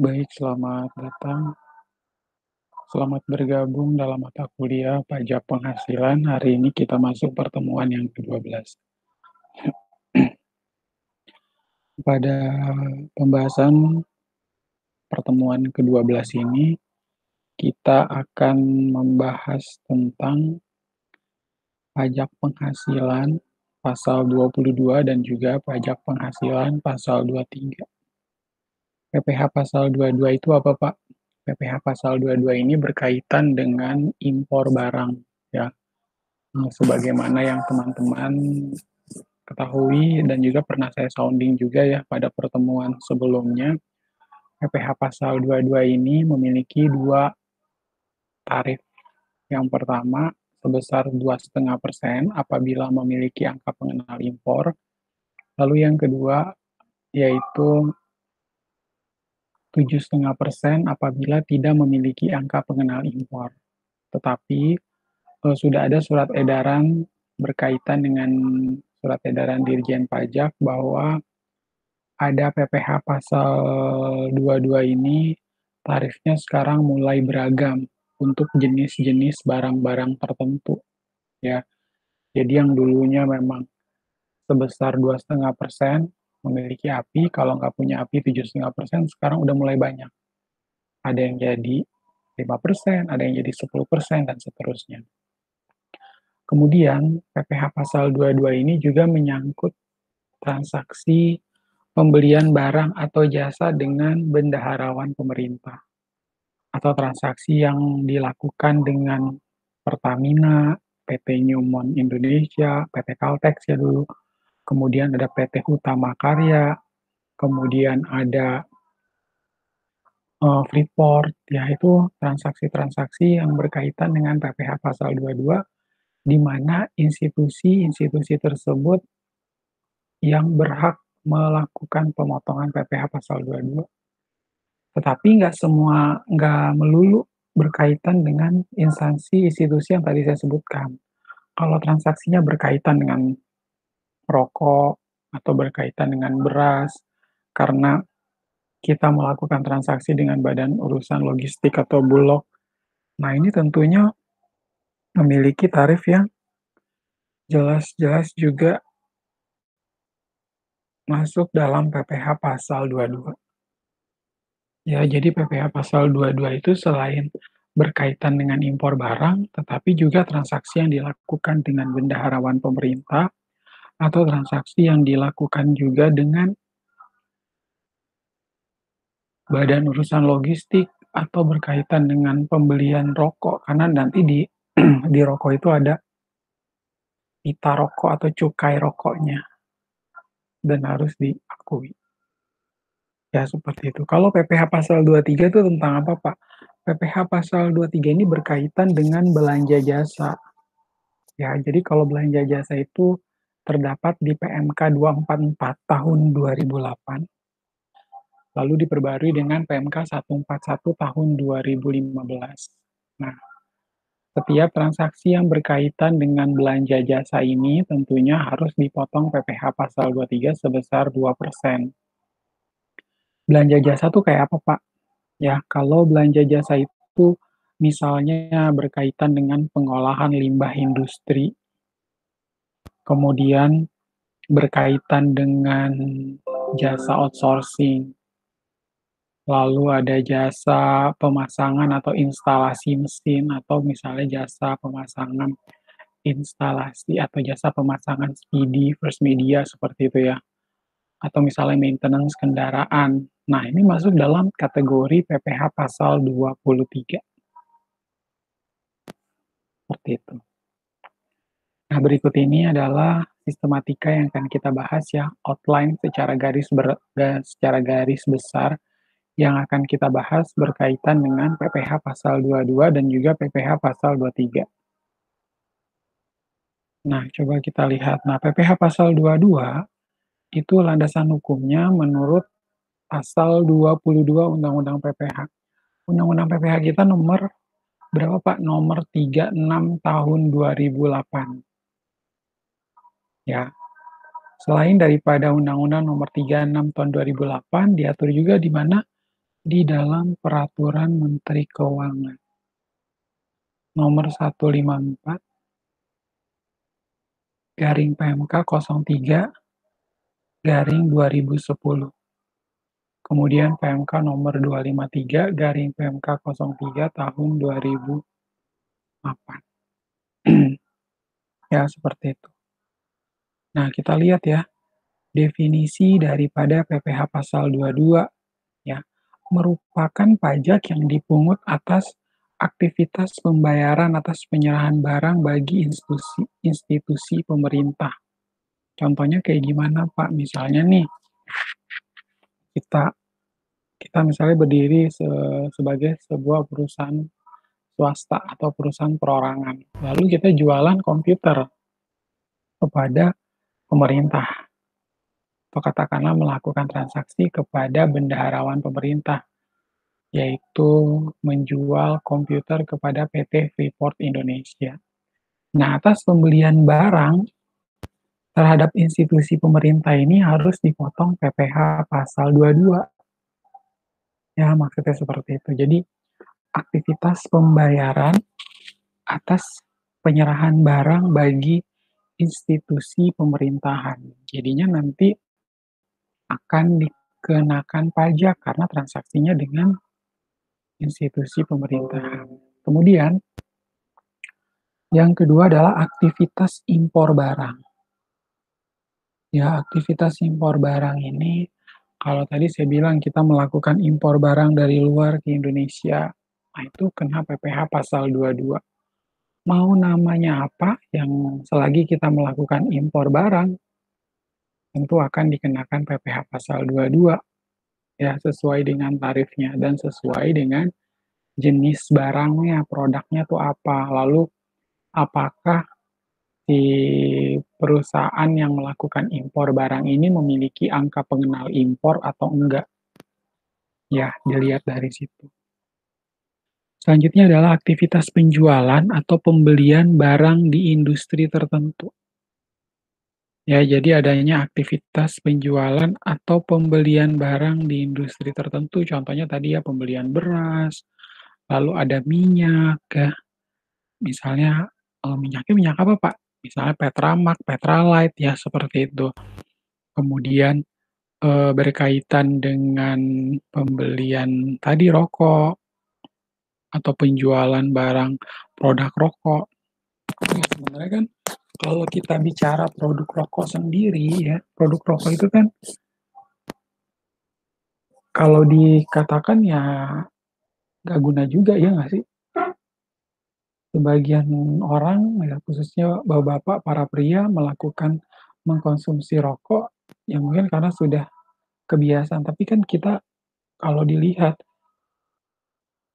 Baik, selamat datang. Selamat bergabung dalam mata kuliah pajak penghasilan. Hari ini kita masuk pertemuan yang ke-12. Pada pembahasan pertemuan ke-12 ini, kita akan membahas tentang pajak penghasilan pasal 22 dan juga pajak penghasilan pasal 23. PPh pasal 22 itu apa, Pak? PPh pasal 22 ini berkaitan dengan impor barang, ya. Sebagaimana yang teman-teman ketahui dan juga pernah saya sounding juga ya pada pertemuan sebelumnya, PPh pasal 22 ini memiliki dua tarif. Yang pertama sebesar 2,5% apabila memiliki angka pengenal impor. Lalu yang kedua yaitu 7,5% apabila tidak memiliki angka pengenal impor. Tetapi sudah ada surat edaran berkaitan dengan surat edaran Dirjen Pajak bahwa ada PPh pasal 22 ini tarifnya sekarang mulai beragam untuk jenis-jenis barang-barang tertentu, ya. Jadi yang dulunya memang sebesar 2,5% memiliki API, kalau nggak punya API 7,5%, sekarang udah mulai banyak. Ada yang jadi 5%, ada yang jadi 10%, dan seterusnya. Kemudian, PPh pasal 22 ini juga menyangkut transaksi pembelian barang atau jasa dengan bendaharawan pemerintah, atau transaksi yang dilakukan dengan Pertamina, PT Newmont Indonesia, PT Caltex ya dulu, kemudian ada PT Hutama Karya, kemudian ada Freeport, ya itu transaksi-transaksi yang berkaitan dengan PPh pasal 22, di mana institusi-institusi tersebut yang berhak melakukan pemotongan PPh pasal 22. Tetapi nggak melulu berkaitan dengan instansi institusi yang tadi saya sebutkan. Kalau transaksinya berkaitan dengan rokok atau berkaitan dengan beras, karena kita melakukan transaksi dengan badan urusan logistik atau bulog, nah ini tentunya memiliki tarif yang jelas-jelas juga masuk dalam PPh pasal 22. Ya, jadi PPh pasal 22 itu selain berkaitan dengan impor barang, tetapi juga transaksi yang dilakukan dengan bendaharawan pemerintah, atau transaksi yang dilakukan juga dengan badan urusan logistik, atau berkaitan dengan pembelian rokok, karena nanti di di rokok itu ada pita rokok atau cukai rokoknya, dan harus diakui. Ya, seperti itu. Kalau PPh pasal 23 itu tentang apa, Pak? PPh pasal 23 ini berkaitan dengan belanja jasa. Ya, jadi kalau belanja jasa itu terdapat di PMK 244 tahun 2008, lalu diperbarui dengan PMK 141 tahun 2015. Nah, setiap transaksi yang berkaitan dengan belanja jasa ini tentunya harus dipotong PPh pasal 23 sebesar 2%. Belanja jasa tuh kayak apa, Pak? Ya, kalau belanja jasa itu misalnya berkaitan dengan pengolahan limbah industri, kemudian berkaitan dengan jasa outsourcing, lalu ada jasa pemasangan atau instalasi mesin, atau misalnya jasa pemasangan instalasi atau jasa pemasangan SPD, first media, seperti itu ya. Atau misalnya maintenance kendaraan. Nah, ini masuk dalam kategori PPh pasal 23. Seperti itu. Nah, berikut ini adalah sistematika yang akan kita bahas ya, outline secara garis besar yang akan kita bahas berkaitan dengan PPh pasal 22 dan juga PPh pasal 23. Nah, coba kita lihat. Nah, PPh pasal 22 itu landasan hukumnya menurut pasal 22 Undang-Undang PPh. Undang-Undang PPh kita nomor berapa, Pak? Nomor 36 tahun 2008. Ya, selain daripada Undang-Undang Nomor 36 Tahun 2008, diatur juga di mana di dalam Peraturan Menteri Keuangan nomor 154 garing PMK 03 garing 2010. Kemudian PMK nomor 253 garing PMK 03 tahun 2008. Ya, seperti itu. Nah, kita lihat ya, definisi daripada PPh pasal 22 ya, merupakan pajak yang dipungut atas aktivitas pembayaran atas penyerahan barang bagi institusi pemerintah. Contohnya kayak gimana, Pak? Misalnya nih, kita kita misalnya berdiri sebagai sebuah perusahaan swasta atau perusahaan perorangan. Lalu kita jualan komputer kepada pemerintah, atau katakanlah melakukan transaksi kepada bendaharawan pemerintah, yaitu menjual komputer kepada PT Freeport Indonesia. Nah, atas pembelian barang terhadap institusi pemerintah ini harus dipotong PPh pasal 22. Ya, maksudnya seperti itu. Jadi, aktivitas pembayaran atas penyerahan barang bagi institusi pemerintahan. Jadinya nanti akan dikenakan pajak karena transaksinya dengan institusi pemerintahan. Kemudian, yang kedua adalah aktivitas impor barang. Ya, aktivitas impor barang ini, kalau tadi saya bilang kita melakukan impor barang dari luar ke Indonesia, nah itu kena PPh pasal 22. Mau namanya apa, yang selagi kita melakukan impor barang, tentu akan dikenakan PPh pasal 22, ya sesuai dengan tarifnya dan sesuai dengan jenis barangnya, produknya tuh apa, lalu apakah si perusahaan yang melakukan impor barang ini memiliki angka pengenal impor atau enggak. Ya, dilihat dari situ. Selanjutnya adalah aktivitas penjualan atau pembelian barang di industri tertentu. Ya, jadi adanya aktivitas penjualan atau pembelian barang di industri tertentu, contohnya tadi ya pembelian beras, lalu ada minyak ya, misalnya minyaknya minyak apa Pak? Misalnya Petramak, Petralite ya seperti itu. Kemudian berkaitan dengan pembelian tadi rokok atau penjualan barang produk rokok. Ya sebenarnya kan kalau kita bicara produk rokok sendiri ya, produk rokok itu kan kalau dikatakan ya nggak guna juga ya nggak sih? Sebagian orang ya khususnya bapak-bapak, para pria melakukan mengkonsumsi rokok ya mungkin karena sudah kebiasaan, tapi kan kita kalau dilihat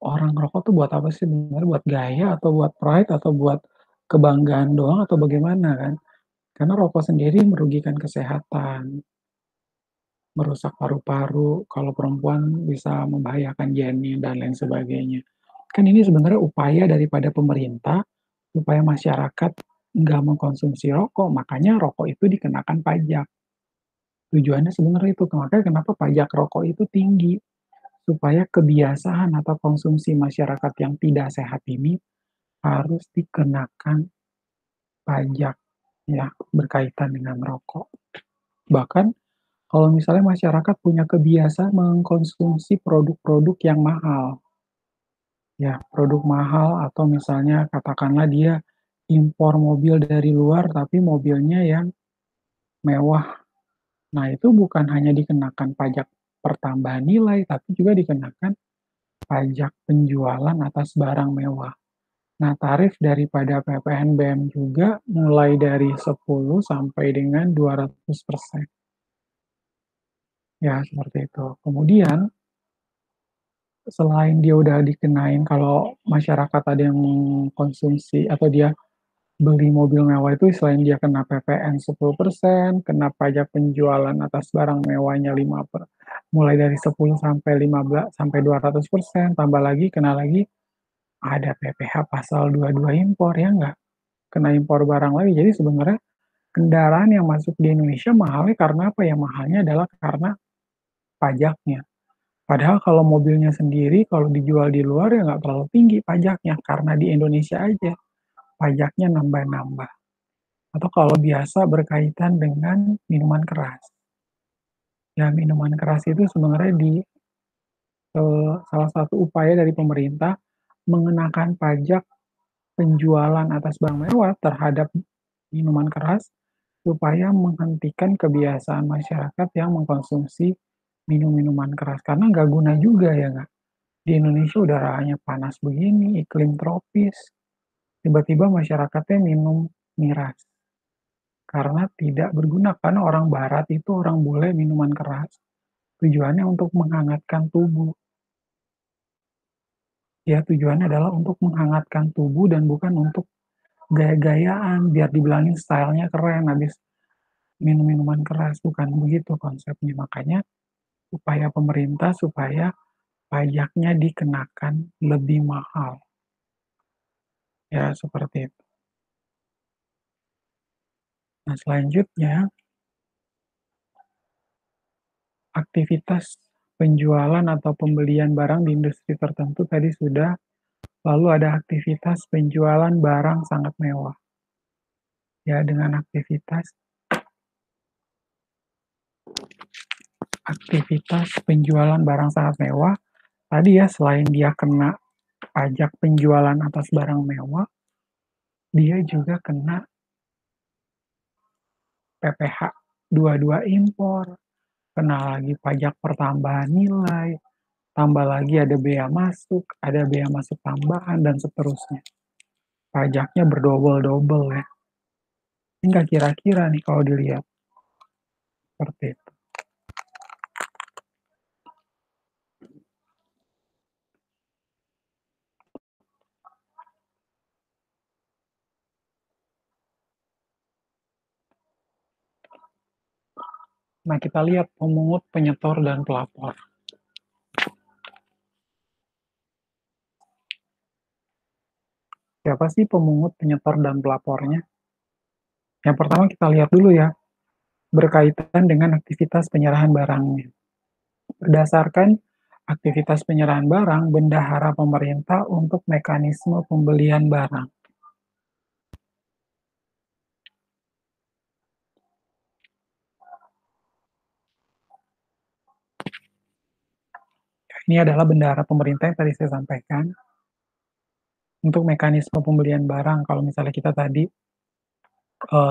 orang ngerokok tuh buat apa sih sebenarnya? Buat gaya atau buat pride atau buat kebanggaan doang atau bagaimana kan? Karena rokok sendiri merugikan kesehatan, merusak paru-paru, kalau perempuan bisa membahayakan janin dan lain sebagainya. Kan ini sebenarnya upaya daripada pemerintah supaya masyarakat nggak mengkonsumsi rokok, makanya rokok itu dikenakan pajak. Tujuannya sebenarnya itu, makanya kenapa pajak rokok itu tinggi, supaya kebiasaan atau konsumsi masyarakat yang tidak sehat ini harus dikenakan pajak ya berkaitan dengan rokok. Bahkan kalau misalnya masyarakat punya kebiasaan mengkonsumsi produk-produk yang mahal, ya produk mahal atau misalnya katakanlah dia impor mobil dari luar tapi mobilnya yang mewah. Nah itu bukan hanya dikenakan pajak pertambahan nilai, tapi juga dikenakan pajak penjualan atas barang mewah. Nah, tarif daripada PPNBM juga mulai dari 10 sampai dengan 200%. Ya, seperti itu. Kemudian, selain dia udah dikenain kalau masyarakat ada yang konsumsi atau dia beli mobil mewah itu selain dia kena PPN 10%, kena pajak penjualan atas barang mewahnya mulai dari 10 sampai 15 sampai 200%, tambah lagi kena lagi ada PPh pasal 22 impor ya nggak? Kena impor barang lagi. Jadi sebenarnya kendaraan yang masuk di Indonesia mahalnya karena apa ya? Mahalnya adalah karena pajaknya. Padahal kalau mobilnya sendiri, kalau dijual di luar ya nggak terlalu tinggi pajaknya, karena di Indonesia aja pajaknya nambah-nambah. Atau kalau biasa berkaitan dengan minuman keras. Ya, minuman keras itu sebenarnya salah satu upaya dari pemerintah mengenakan pajak penjualan atas barang mewah terhadap minuman keras supaya menghentikan kebiasaan masyarakat yang mengkonsumsi minum-minuman keras. Karena nggak guna juga ya nggak? Di Indonesia udaranya panas begini, iklim tropis, tiba-tiba masyarakatnya minum miras. Karena tidak berguna, karena orang barat itu orang bule minuman keras. Tujuannya untuk menghangatkan tubuh. Ya, tujuannya adalah untuk menghangatkan tubuh dan bukan untuk gaya-gayaan, biar dibilangin stylenya keren habis minum minuman keras. Bukan begitu konsepnya. Makanya upaya pemerintah supaya pajaknya dikenakan lebih mahal. Ya, seperti itu. Nah, selanjutnya, aktivitas penjualan atau pembelian barang di industri tertentu tadi sudah, lalu ada aktivitas penjualan barang sangat mewah. Ya, dengan aktivitas penjualan barang sangat mewah, tadi ya selain dia kena pajak penjualan atas barang mewah, dia juga kena PPh 22 impor, kena lagi pajak pertambahan nilai, tambah lagi ada bea masuk tambahan, dan seterusnya. Pajaknya berdobel-dobel ya. Ini nggak kira-kira nih kalau dilihat seperti itu. Nah, kita lihat pemungut, penyetor, dan pelapor. Siapa sih pemungut, penyetor, dan pelapornya? Yang pertama kita lihat dulu ya, berkaitan dengan aktivitas penyerahan barangnya. Berdasarkan aktivitas penyerahan barang, bendahara pemerintah untuk mekanisme pembelian barang. Ini adalah bendahara pemerintah yang tadi saya sampaikan. Untuk mekanisme pembelian barang, kalau misalnya kita tadi,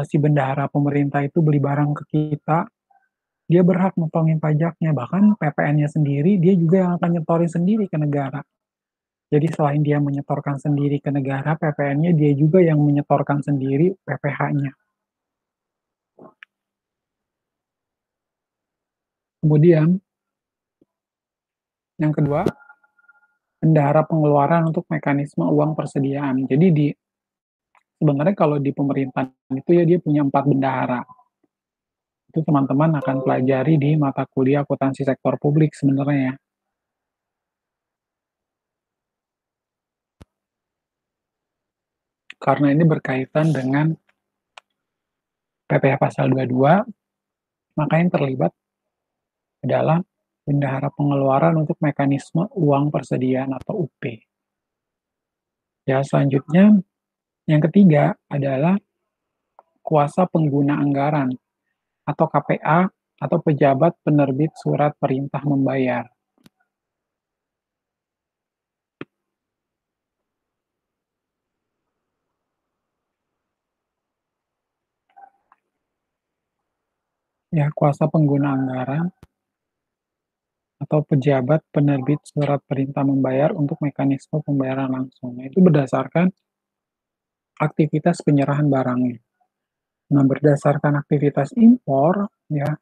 si bendahara pemerintah itu beli barang ke kita, dia berhak motongin pajaknya, bahkan PPN-nya sendiri, dia juga yang akan nyetorin sendiri ke negara. Jadi selain dia menyetorkan sendiri ke negara, PPN-nya dia juga yang menyetorkan sendiri PPh-nya. Kemudian, yang kedua, bendahara pengeluaran untuk mekanisme uang persediaan. Jadi sebenarnya kalau di pemerintahan itu ya dia punya 4 bendahara. Itu teman-teman akan pelajari di mata kuliah akuntansi sektor publik sebenarnya ya. Karena ini berkaitan dengan PPh pasal 22, maka yang terlibat adalah bendahara pengeluaran untuk mekanisme uang persediaan atau UP. Ya, selanjutnya yang ketiga adalah kuasa pengguna anggaran atau KPA atau pejabat penerbit surat perintah membayar. Ya, kuasa pengguna anggaran atau pejabat penerbit surat perintah membayar untuk mekanisme pembayaran langsung. Itu berdasarkan aktivitas penyerahan barangnya. Nah, berdasarkan aktivitas impor, ya,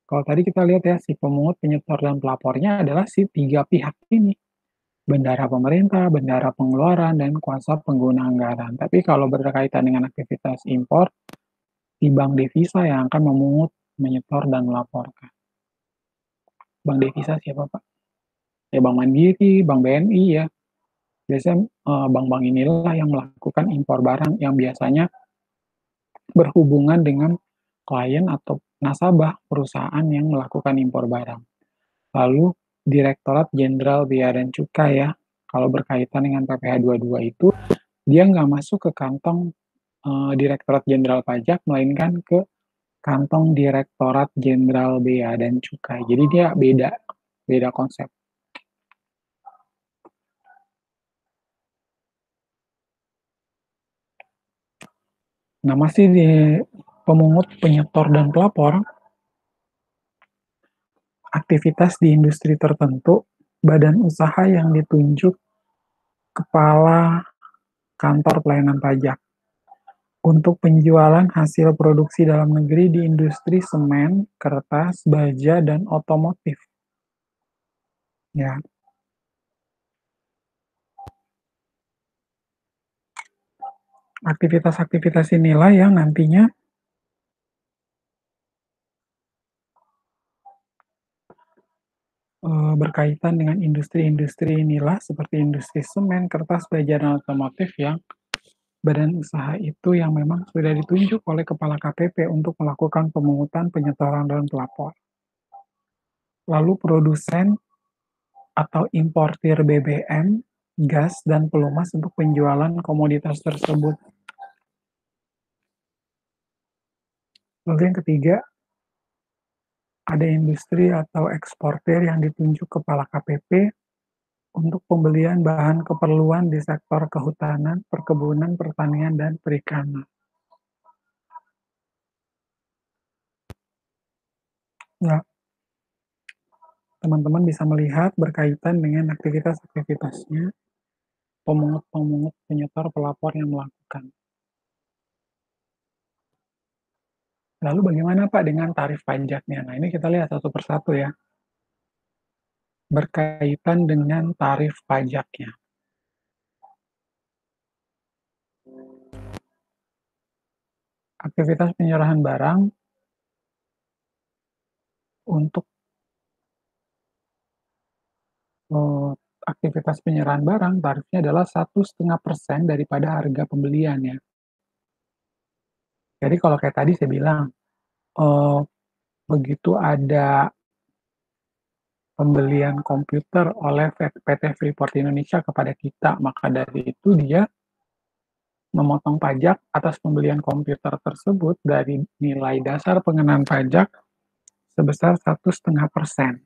kalau tadi kita lihat ya, si pemungut, penyetor, dan pelapornya adalah si tiga pihak ini. Bendahara pemerintah, bendahara pengeluaran, dan kuasa pengguna anggaran. Tapi kalau berkaitan dengan aktivitas impor, di bank devisa yang akan memungut, menyetor, dan melaporkan. Bank devisa siapa, Pak? Ya, Bank Mandiri, Bank BNI ya. Biasanya bank-bank inilah yang melakukan impor barang yang biasanya berhubungan dengan klien atau nasabah perusahaan yang melakukan impor barang. Lalu Direktorat Jenderal Bea dan Cukai ya, kalau berkaitan dengan PPh 22 itu, dia nggak masuk ke kantong Direktorat Jenderal Pajak, melainkan ke kantong Direktorat Jenderal Bea dan Cukai. Jadi dia beda, beda konsep. Nah, masih di pemungut, penyetor, dan pelapor, aktivitas di industri tertentu, badan usaha yang ditunjuk kepala kantor pelayanan pajak untuk penjualan hasil produksi dalam negeri di industri semen, kertas, baja, dan otomotif. Ya, aktivitas-aktivitas inilah yang nantinya berkaitan dengan industri-industri inilah seperti industri semen, kertas, baja, dan otomotif yang badan usaha itu yang memang sudah ditunjuk oleh Kepala KPP untuk melakukan pemungutan, penyetoran, dan pelapor. Lalu produsen atau importir BBM, gas, dan pelumas untuk penjualan komoditas tersebut. Lalu yang ketiga, ada industri atau eksportir yang ditunjuk Kepala KPP untuk pembelian bahan keperluan di sektor kehutanan, perkebunan, pertanian, dan perikanan. Ya, teman-teman bisa melihat berkaitan dengan aktivitas-aktivitasnya, pemungut-pemungut, penyetor, pelapor yang melakukan. Lalu bagaimana Pak dengan tarif pajaknya? Nah, ini kita lihat satu persatu ya, berkaitan dengan tarif pajaknya. Aktivitas penyerahan barang untuk eh, aktivitas penyerahan barang tarifnya adalah 1,5% daripada harga pembelian ya. Jadi kalau kayak tadi saya bilang, eh, begitu ada pembelian komputer oleh PT Freeport Indonesia kepada kita, maka dari itu dia memotong pajak atas pembelian komputer tersebut dari nilai dasar pengenaan pajak sebesar 1,5%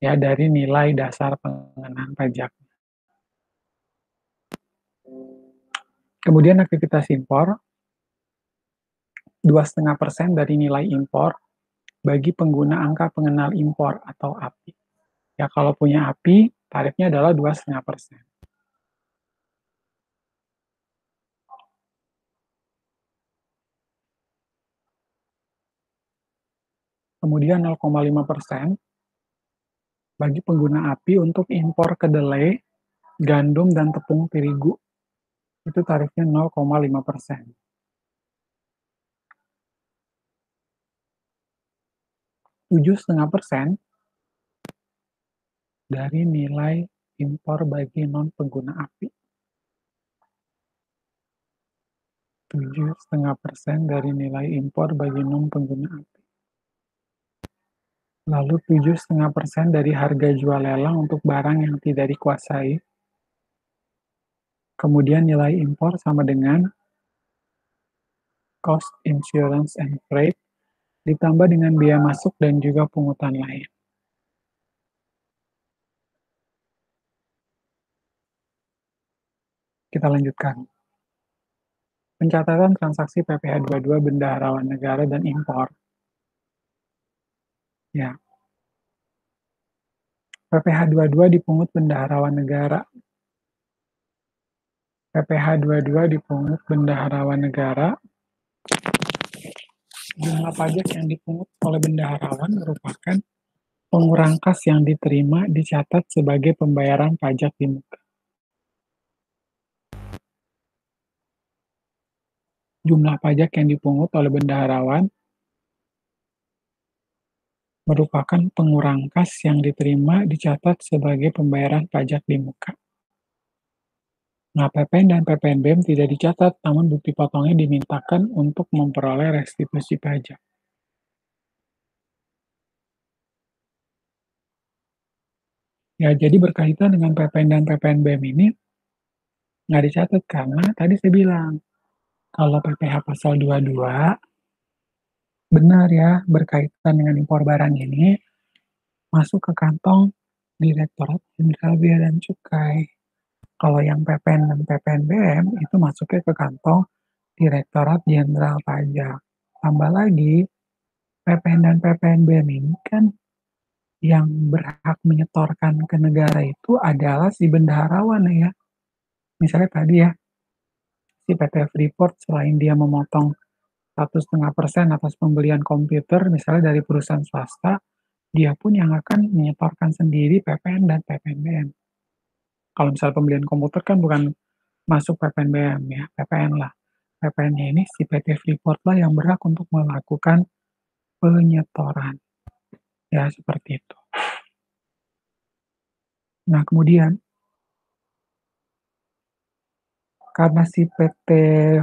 ya dari nilai dasar pengenaan pajak. Kemudian aktivitas impor 2,5% dari nilai impor bagi pengguna angka pengenal impor atau API. Ya kalau punya API tarifnya adalah 2,5%. Kemudian 0,5% bagi pengguna API untuk impor kedelai, gandum, dan tepung terigu. Itu tarifnya 0,5%. 7,5% dari nilai impor bagi non-pengguna API. 7,5% dari nilai impor bagi non-pengguna API. Lalu 7,5% dari harga jual lelang untuk barang yang tidak dikuasai. Kemudian nilai impor sama dengan cost, insurance, and freight, ditambah dengan biaya masuk dan juga pungutan lain. Kita lanjutkan. Pencatatan transaksi PPh 22 bendaharawan negara dan impor. Ya, PPh 22 dipungut bendaharawan negara. PPh 22 dipungut bendaharawan negara. Jumlah pajak yang dipungut oleh bendaharawan merupakan pengurang kas yang diterima dicatat sebagai pembayaran pajak di muka. Jumlah pajak yang dipungut oleh bendaharawan merupakan pengurang kas yang diterima dicatat sebagai pembayaran pajak di muka. Nah, PPN dan PPNBM tidak dicatat, namun bukti potongnya dimintakan untuk memperoleh restitusi pajak. Ya, jadi berkaitan dengan PPN dan PPNBM ini nggak dicatat karena tadi saya bilang, kalau PPh pasal 22 benar ya, berkaitan dengan impor barang ini masuk ke kantong Direktorat Jenderal Bea dan Cukai. Kalau yang PPN dan PPNBM itu masuknya ke kantong Direktorat Jenderal Pajak. Tambah lagi, PPN dan PPNBM ini kan yang berhak menyetorkan ke negara itu adalah si bendaharawan ya. Misalnya tadi ya, si PT Freeport selain dia memotong 1,5% atas pembelian komputer misalnya dari perusahaan swasta, dia pun yang akan menyetorkan sendiri PPN dan PPNBM. Kalau misalnya pembelian komputer kan bukan masuk PPNBM ya, PPN lah. PPN-nya ini si PT Freeport lah yang berhak untuk melakukan penyetoran. Ya, seperti itu. Nah, kemudian karena si PT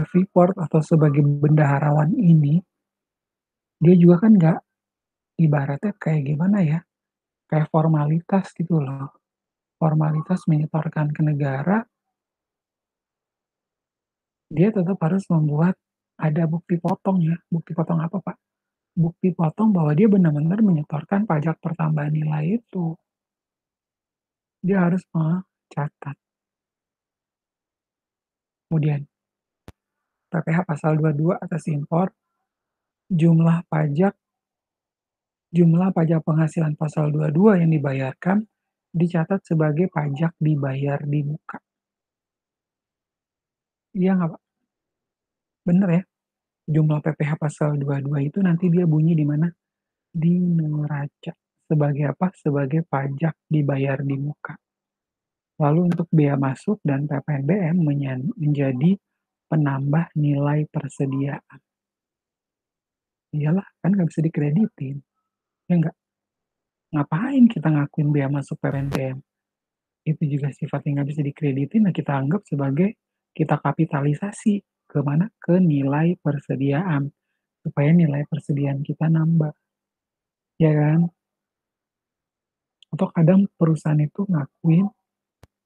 Freeport atau sebagai bendaharawan ini, dia juga kan nggak ibaratnya kayak gimana ya, kayak formalitas gitu loh. Formalitas menyetorkan ke negara, dia tetap harus membuat ada bukti potong ya. Bukti potong apa, Pak? Bukti potong bahwa dia benar-benar menyetorkan pajak pertambahan nilai itu. Dia harus mencatat. Kemudian, PPh pasal 22 atas impor, jumlah pajak jumlah pajak penghasilan pasal 22 yang dibayarkan dicatat sebagai pajak dibayar di muka. Iya nggak, Pak? Bener ya? Jumlah PPh pasal 22 itu nanti dia bunyi di mana? Di neraca. Sebagai apa? Sebagai pajak dibayar di muka. Lalu untuk bea masuk dan PPNBM menjadi penambah nilai persediaan. Iyalah, kan nggak bisa dikreditin. Ya nggak? Ngapain kita ngakuin bea masuk PPNBM? Itu juga sifatnya nggak bisa dikreditin, nah kita anggap sebagai kita kapitalisasi ke mana? Ke nilai persediaan. Supaya nilai persediaan kita nambah. Ya kan? Atau kadang perusahaan itu ngakuin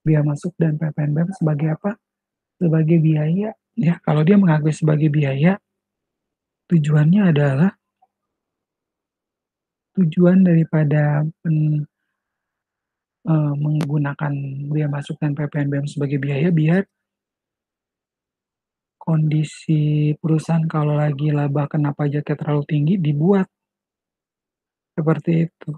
bea masuk dan PPNBM sebagai apa? Sebagai biaya. Ya, kalau dia mengakui sebagai biaya, tujuannya adalah tujuan daripada menggunakan bea masuk dan PPNBM sebagai biaya biar kondisi perusahaan kalau lagi laba kena pajaknya terlalu tinggi dibuat seperti itu.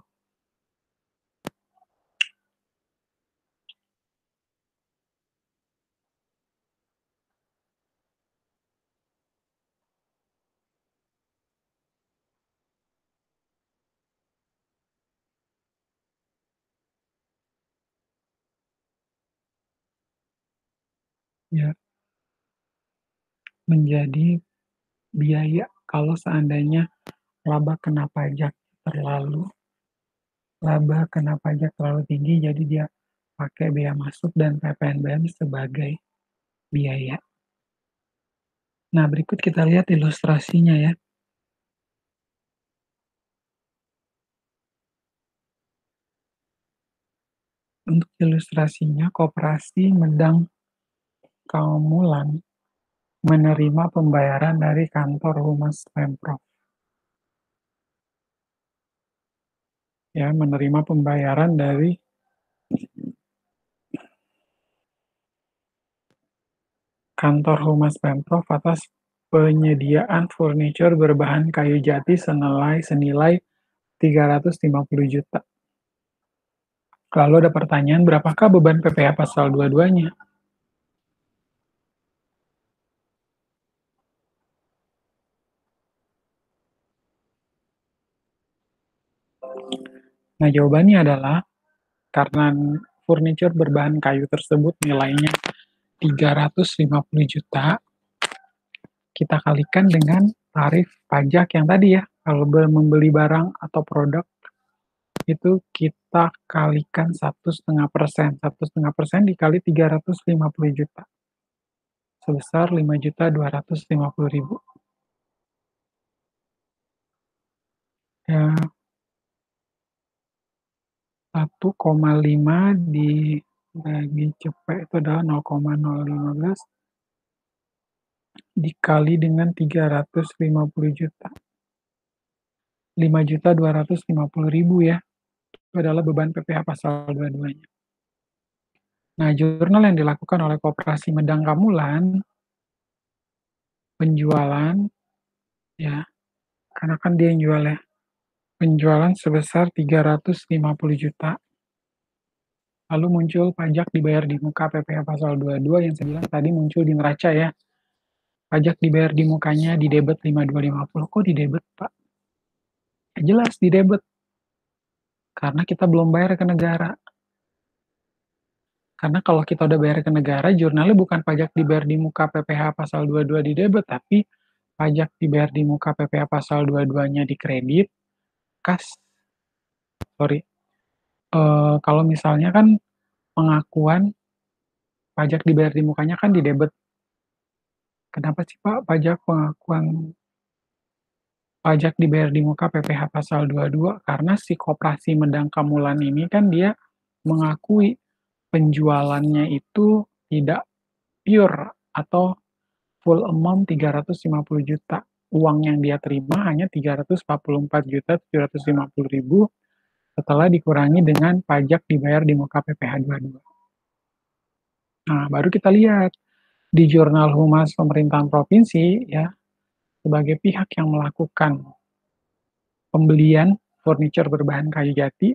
Ya, menjadi biaya kalau seandainya laba kena pajak terlalu laba kena pajak terlalu tinggi jadi dia pakai bea masuk dan PPNBM sebagai biaya. Nah, berikut kita lihat ilustrasinya ya. Untuk ilustrasinya, Koperasi Medang Kamulan menerima pembayaran dari kantor Humas Pemprov. Ya, menerima pembayaran dari kantor Humas Pemprov atas penyediaan furniture berbahan kayu jati senilai 350 juta. Lalu ada pertanyaan, berapakah beban PPh pasal 22-nya? Nah, jawabannya adalah karena furniture berbahan kayu tersebut nilainya 350 juta, kita kalikan dengan tarif pajak yang tadi ya. Kalau membeli barang atau produk itu kita kalikan 1,5%. 1,5% dikali 350 juta. Sebesar 5.250.000. Ya, 1,5 dibagi cepet itu adalah 0,015 dikali dengan 350 juta. 5.250.000 ya. Itu adalah beban PPh pasal 22-nya. Nah, jurnal yang dilakukan oleh Koperasi Medang Kamulan, penjualan, ya, karena kan dia yang jual ya, penjualan sebesar 350 juta. Lalu muncul pajak dibayar di muka PPh pasal 22 yang saya bilang tadi muncul di neraca ya. Pajak dibayar di mukanya di debit 5250. Kok di debit, Pak? Ya, jelas di debit. Karena kita belum bayar ke negara. Karena kalau kita udah bayar ke negara, jurnalnya bukan pajak dibayar di muka PPh pasal 22 di debit, tapi pajak dibayar di muka PPh pasal 22-nya di kredit, kas, sorry. Kalau misalnya kan pengakuan pajak dibayar di mukanya kan di debit. Kenapa sih Pak pajak pengakuan pajak dibayar di muka PPh pasal 22? Karena si Koperasi Medang Kamulan ini kan dia mengakui penjualannya itu tidak pure atau full amount 350 juta. Uang yang dia terima hanya 344.750.000 setelah dikurangi dengan pajak dibayar di muka PPh 22. Nah, baru kita lihat di Jurnal Humas Pemerintahan Provinsi ya, sebagai pihak yang melakukan pembelian furniture berbahan kayu jati,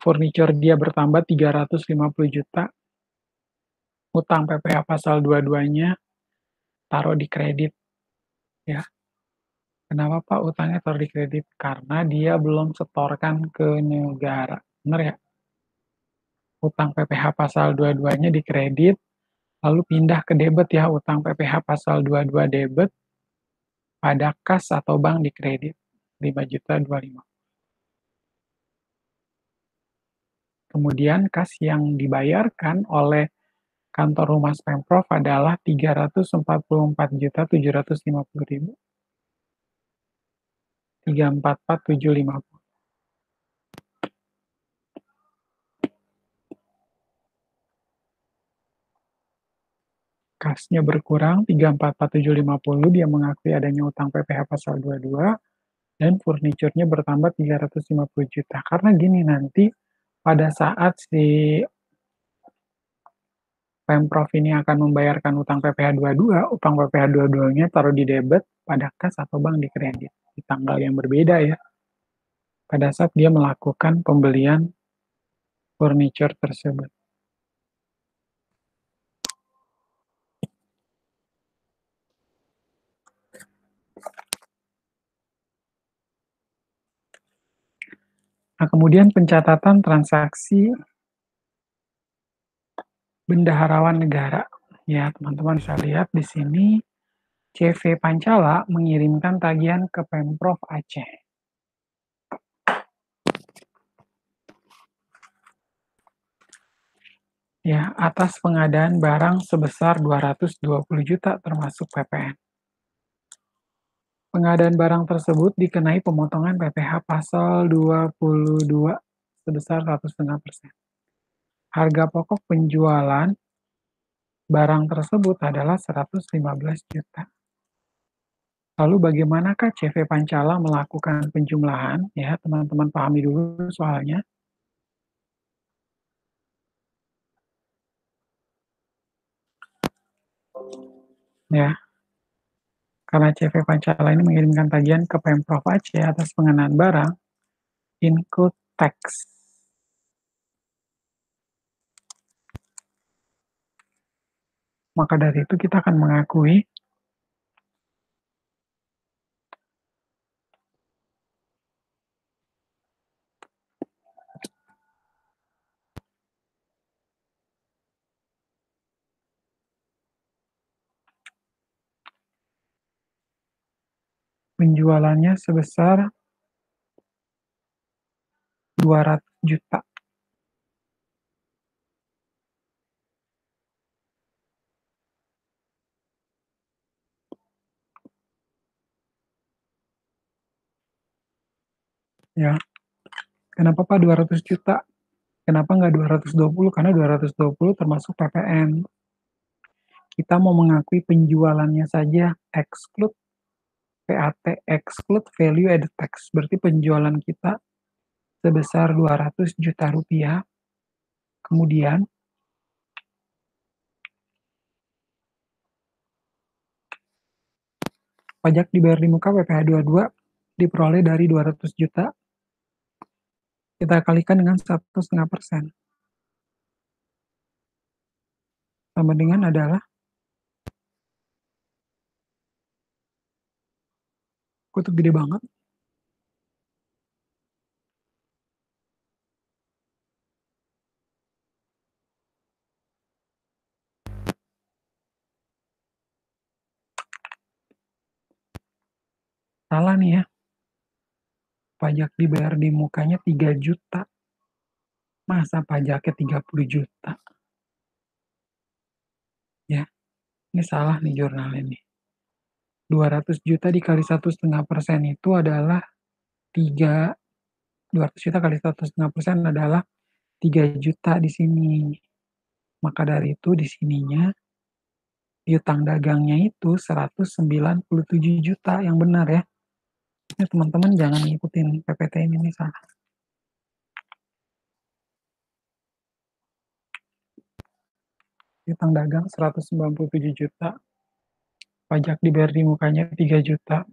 furniture dia bertambah 350 juta, utang PPh pasal 22-nya taruh di kredit ya. Kenapa Pak utangnya taruh di kredit? Karena dia belum setorkan ke negara. Benar ya? Utang PPh pasal 22-nya di kredit, lalu pindah ke debit ya, utang PPh pasal 22 debit pada kas atau bank di kredit. 5.025. Kemudian kas yang dibayarkan oleh kantor Humas Pemprov adalah 344.750.000. 344.750. Kasnya berkurang 344.750, dia mengakui adanya utang PPh pasal 22 dan furniturnya bertambah 350 juta. Karena gini nanti pada saat si Pemprov ini akan membayarkan utang PPh 22, utang PPh 22-nya taruh di debit pada kas atau bank di kredit di tanggal yang berbeda ya. Pada saat dia melakukan pembelian furniture tersebut. Nah, kemudian pencatatan transaksi bendaharawan negara. Ya, teman-teman bisa lihat di sini CV Pancala mengirimkan tagihan ke Pemprov Aceh. Ya, atas pengadaan barang sebesar 220 juta termasuk PPN. Pengadaan barang tersebut dikenai pemotongan PPh pasal 22 sebesar 1,5%. Harga pokok penjualan barang tersebut adalah 115 juta. Lalu bagaimanakah CV Pancala melakukan penjumlahan? Ya, teman-teman pahami dulu soalnya. Ya, karena CV Pancala ini mengirimkan tagihan ke Pemprov Aceh atas pengenaan barang, include tax. Maka dari itu kita akan mengakui penjualannya sebesar 200 juta. Ya. Kenapa Pak 200 juta? Kenapa nggak 220? Karena 220 termasuk PPN. Kita mau mengakui penjualannya saja, exclude PAT, exclude value added tax. Berarti penjualan kita sebesar 200 juta rupiah. Kemudian pajak dibayar di muka PPh 22 diperoleh dari 200 juta, kita kalikan dengan 1,5%. Sama dengan adalah, kok gede banget, salah nih ya, pajak dibayar di mukanya 3 juta, masa pajaknya 30 juta? Ya, ini salah nih jurnal ini. 200 juta dikali 1,5% itu adalah 3, 200 juta kali 1,5% adalah 3 juta di sini. Maka dari itu di sininya piutang dagangnya itu 197 juta yang benar ya. Ini teman-teman jangan ngikutin PPT ini salah. Piutang dagang 197 juta, pajak dibayar di mukanya 3 juta,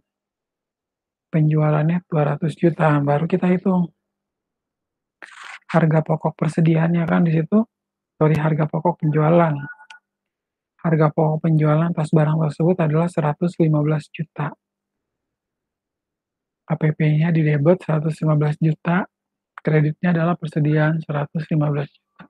penjualannya 200 juta, baru kita hitung harga pokok persediaannya kan di situ, sorry harga pokok penjualan. Harga pokok penjualan atas barang tersebut adalah 115 juta. APP-nya di debit 115 juta, kreditnya adalah persediaan 115 juta.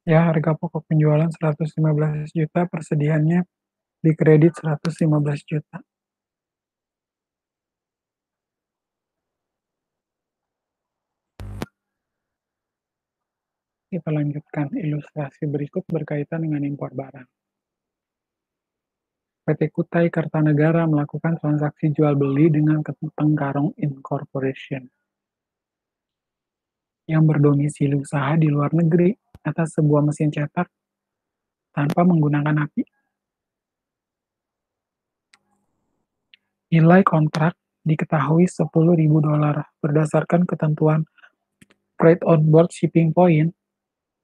Ya, harga pokok penjualan 115 juta, persediaannya di kredit 115 juta. Kita lanjutkan ilustrasi berikut berkaitan dengan impor barang. PT Kutai Kartanegara melakukan transaksi jual beli dengan Tenggarong Incorporation yang berdomisili usaha di luar negeri atas sebuah mesin cetak tanpa menggunakan api. Nilai kontrak diketahui $10.000 berdasarkan ketentuan Freight on Board Shipping Point.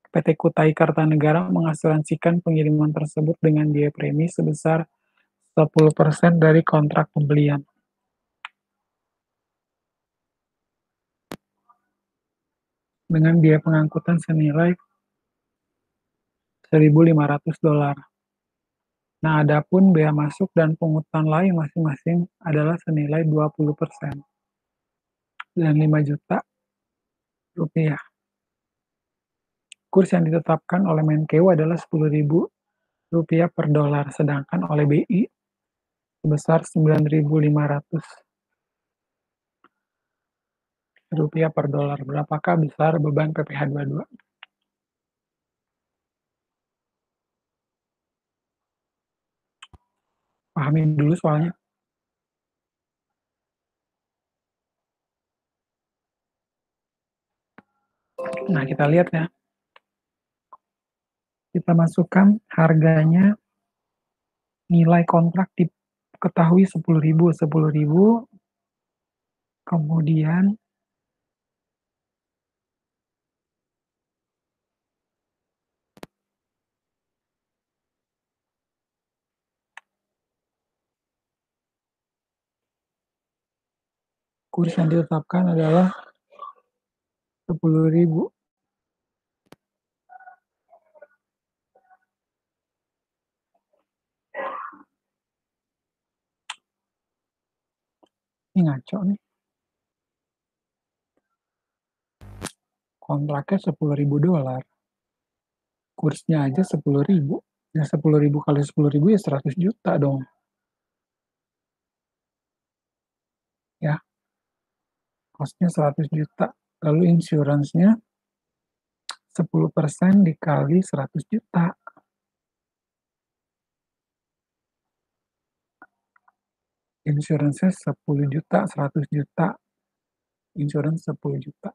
PT Kutai Kartanegara mengasuransikan pengiriman tersebut dengan biaya premi sebesar 10% dari kontrak pembelian. Dengan biaya pengangkutan senilai $1.500. Nah, adapun bea masuk dan pungutan lain masing-masing adalah senilai 20% dan 5 juta rupiah. Kurs yang ditetapkan oleh Menkeu adalah 10.000 rupiah per dolar, sedangkan oleh BI sebesar 9.500 rupiah per dolar. Berapakah besar beban PPh 22? Pahami dulu soalnya. Nah, kita lihat ya. Kita masukkan harganya, nilai kontrak diketahui 10.000, 10.000, kemudian kurs yang ditetapkan adalah 10.000. Ini ngaco nih. Kontraknya 10.000 dolar. Kursnya aja 10.000. Ya 10.000 kali 10.000 ya 100 juta dong. Ya, costnya 100 juta. Lalu insurance-nya 10% dikali 100 juta. Insurance-nya 10 juta, 100 juta, insurance 10 juta.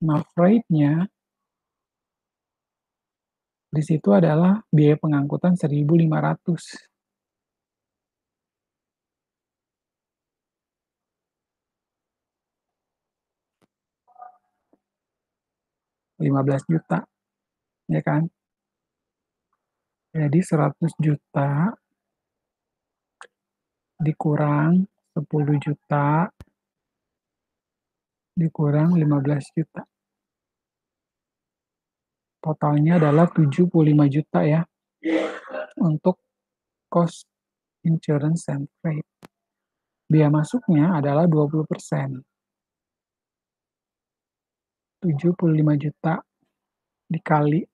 Nah, rate-nya di situ adalah biaya pengangkutan 1.500. 15 juta, ya kan? Jadi 100 juta dikurang 10 juta dikurang 15 juta. Totalnya adalah 75 juta ya untuk cost insurance and freight. Biaya masuknya adalah 20%. 75 juta dikali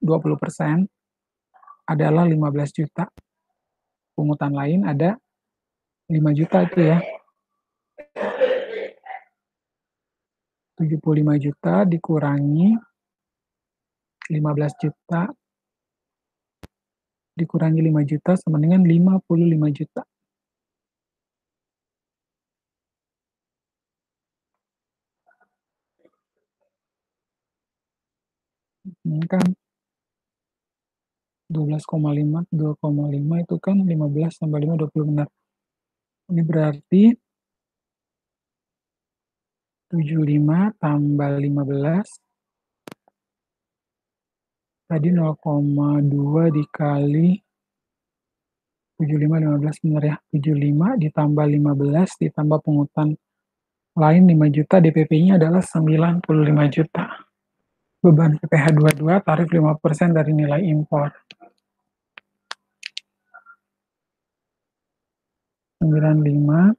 20% adalah 15 juta. Pungutan lain ada 5 juta itu ya. 75 juta dikurangi 15 juta dikurangi 5 juta sama dengan 55 juta. Ini kan 12,5, 2,5 itu kan 15 tambah 5, 20 benar. Ini berarti 75 tambah 15 tadi 0,2 dikali 75, 15 benar ya. 75 ditambah 15 ditambah pungutan lain 5 juta, DPP-nya adalah 95 juta. Beban PPh 22, tarif 5% dari nilai impor. 95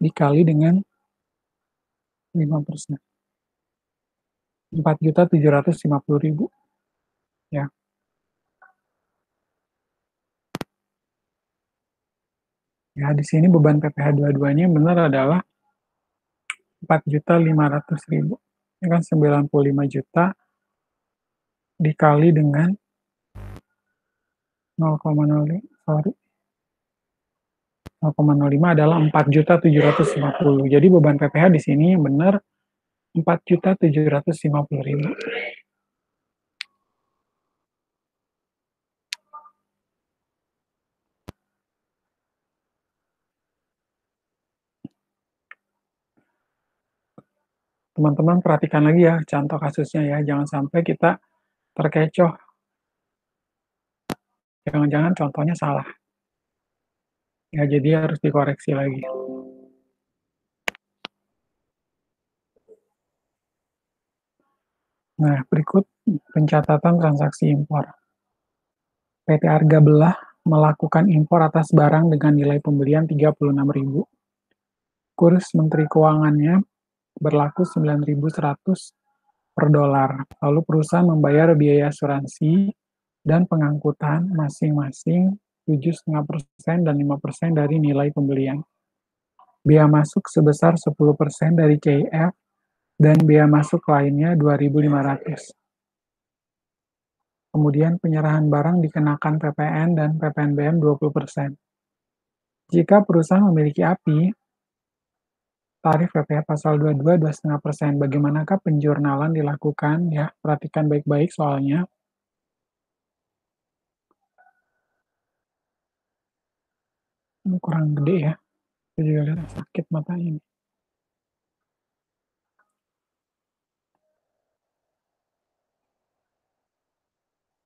dikali dengan 5%. 4.750.000 ya. Ya, di sini beban PPh 22-nya benar adalah 4.500.000. Ini kan 95 juta dikali dengan 0,05, sorry. 0,05 adalah 4.750. Jadi beban PPh di sini yang benar 4.750.000. Teman-teman perhatikan lagi ya contoh kasusnya ya, jangan sampai kita terkecoh. Jangan-jangan contohnya salah. Ya, jadi harus dikoreksi lagi. Nah, berikut pencatatan transaksi impor. PT Arga Belah melakukan impor atas barang dengan nilai pembelian 36.000. Kurs Menteri Keuangannya berlaku 9.100 per dolar. Lalu perusahaan membayar biaya asuransi dan pengangkutan masing-masing 7,5% dan 5% dari nilai pembelian. Biaya masuk sebesar 10% dari CIF dan biaya masuk lainnya 2.500. Kemudian penyerahan barang dikenakan PPN dan PPNBM 20%. Jika perusahaan memiliki API, tarif PPh pasal 22, 2,5%. Bagaimanakah penjurnalan dilakukan? Ya, perhatikan baik-baik soalnya. Ini kurang gede ya. Saya juga lihat sakit mata ini.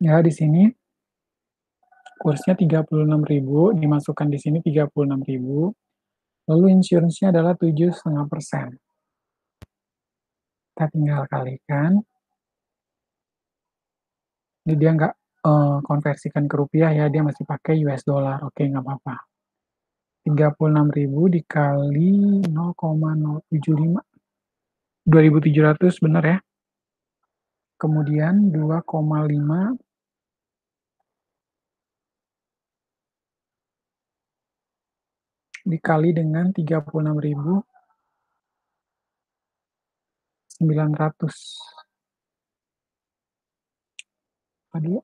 Ya, di sini kursnya 36.000, dimasukkan di sini 36.000. Lalu insurance-nya adalah 7,5%. Kita tinggal kalikan. Ini dia nggak konversikan ke rupiah ya, dia masih pakai US dollar. Oke, nggak apa-apa. 36.000 dikali 0,075. 2.700 benar ya. Kemudian 2,5 dikali dengan 36.000 900. Aduh,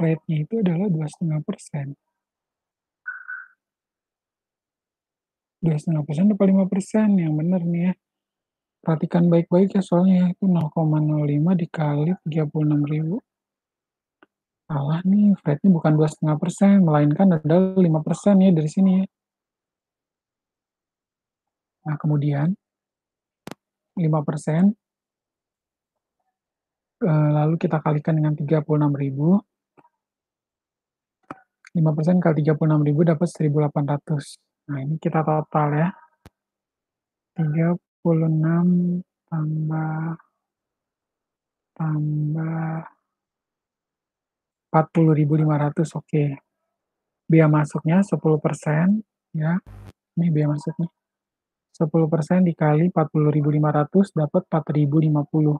rate-nya itu adalah 2,5%. 2,5% atau 5%, yang benar nih ya. Perhatikan baik-baik ya, soalnya ya, itu 0,05 dikali 36.000. Salah nih, rate-nya bukan 2,5%, melainkan adalah 5% ya dari sini ya. Nah, kemudian 5%, lalu kita kalikan dengan 36.000. 5% kali 36.000 dapat 1.800. Nah, ini kita total ya. 36 tambah 40.500. Oke. Biaya masuknya 10%, ya. Ini biaya masuknya. 10% dikali 40.500 dapat 4.050.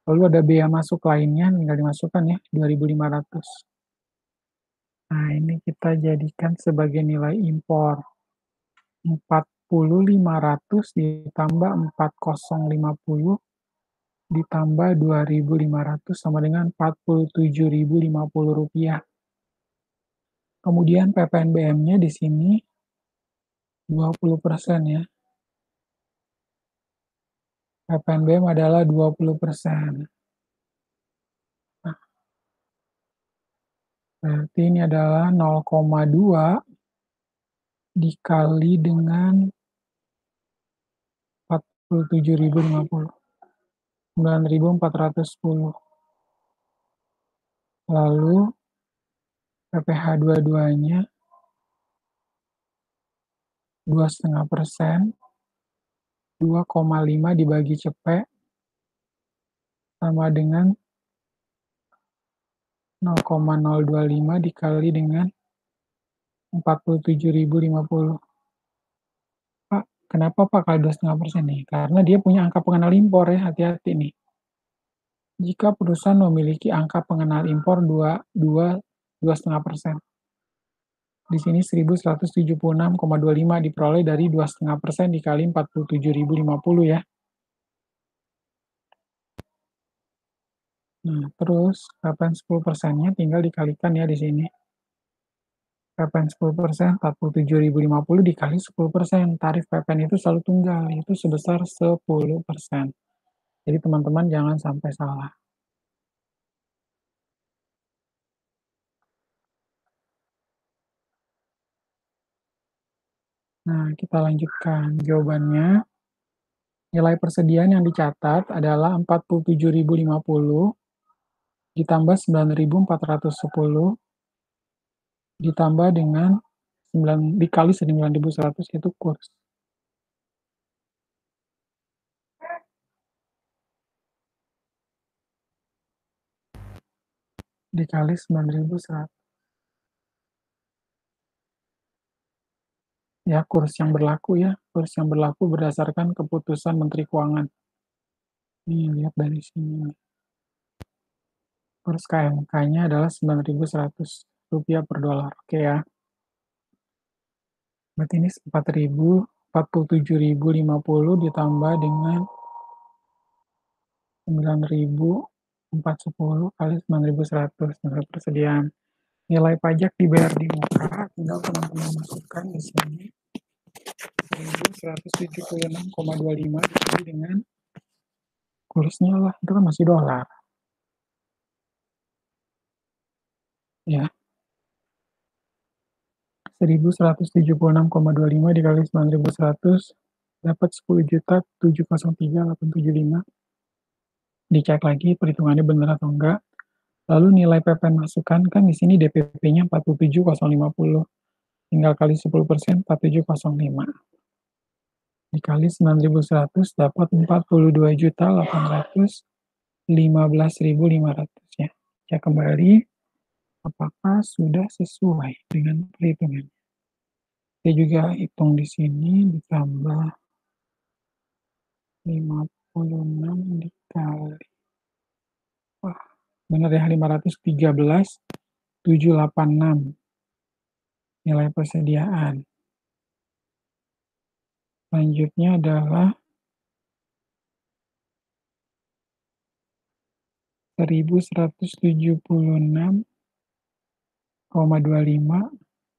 Lalu ada biaya masuk lainnya, tinggal dimasukkan ya, 2.500. Nah, ini kita jadikan sebagai nilai impor. 40.500 ditambah 4050 ditambah 2.500 sama dengan 47.050 rupiah. Kemudian PPNBM-nya di sini 20% ya. PPNBM adalah 20%. Nah, berarti ini adalah 0,2 dikali dengan 47.050. 9.410. Lalu PPh 22-nya 2,5%, 2,5 dibagi cepet sama dengan 0,025 dikali dengan 47.050. Pak, kenapa Pak kali 2,5% nih? Karena dia punya angka pengenal impor ya, hati-hati nih. Jika perusahaan memiliki angka pengenal impor 2,5%. Di sini 1.176,25 diperoleh dari 2,5% dikali 47.050 ya. Nah, terus PPN 10%-nya tinggal dikalikan ya di sini. PPN 10%, 47.050 dikali 10%. Tarif PPN itu selalu tunggal, itu sebesar 10%. Jadi teman-teman jangan sampai salah. Nah, kita lanjutkan. Jawabannya, nilai persediaan yang dicatat adalah 47.050 ditambah 9.410 ditambah dengan 9 dikali 9.100 itu kurs. Dikali 9.100. Ya, kurs yang berlaku ya. Kurs yang berlaku berdasarkan keputusan Menteri Keuangan. Nih, lihat dari sini. Kurs KMK-nya adalah 9.100 rupiah per dolar. Oke ya. Berarti ini 47.050 ditambah dengan 9.410 kali 9.100 nilai persediaan. Nilai pajak dibayar di muka, tinggal teman-teman masukkan di sini 1.176,25 dikali dengan kursnya lah, itu kan masih dolar. Ya. 1.176,25 dikali 9.100 dapat 10.703.875. Dicek lagi perhitungannya benar atau enggak. Lalu nilai PPN masukkan, kan di sini DPP-nya 47.050. Tinggal kali 10%, 47.05. dikali 9.100 dapat 42.815.500 ya. Cek kembali apakah sudah sesuai dengan perhitungan. Saya juga hitung di sini ditambah 56 dikali, wah benar ya, 513.786 nilai persediaan. Selanjutnya adalah 1.176,25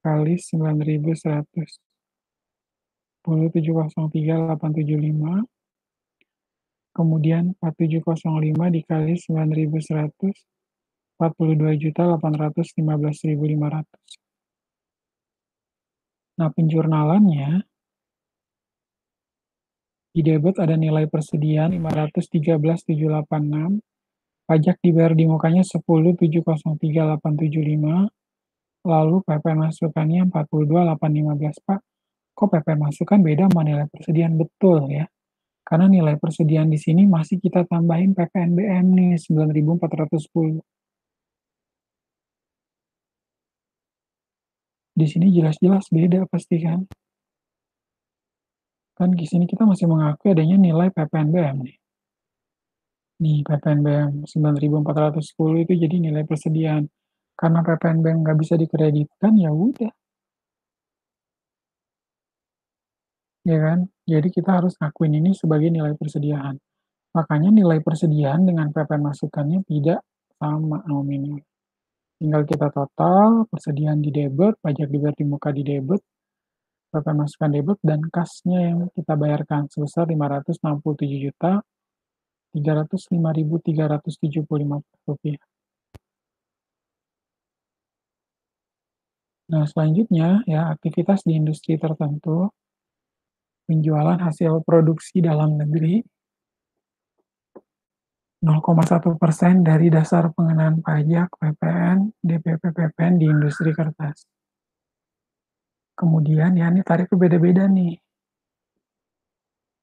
kali 9.100. 10.703.875, kemudian 4705 dikali 9.100, 42.815.500. Nah, penjurnalannya di debit ada nilai persediaan 513.786, pajak dibayar di mukanya 10.703.875, lalu PP masukannya 42.815. Pak, kok PP masukan beda sama nilai persediaan? Betul ya. Karena nilai persediaan di sini masih kita tambahin PPNBM nih 9.410. Di sini jelas-jelas beda pasti kan. Kan di sini kita masih mengakui adanya nilai PPNBM nih. Nih PPNBM 9.410 itu jadi nilai persediaan. Karena PPNBM nggak bisa dikreditkan, ya udah, ya kan? Jadi kita harus ngakuin ini sebagai nilai persediaan. Makanya nilai persediaan dengan PP masukannya tidak sama nominal. Tinggal kita total, persediaan di debit, pajak dibayar di muka di debit, PP masukan debit, dan kasnya yang kita bayarkan sebesar Rp567.305.375. Nah, selanjutnya ya aktivitas di industri tertentu, penjualan hasil produksi dalam negeri 0,1% dari dasar pengenaan pajak PPN, DPP PPN di industri kertas. Kemudian ya ini tarifnya beda-beda nih.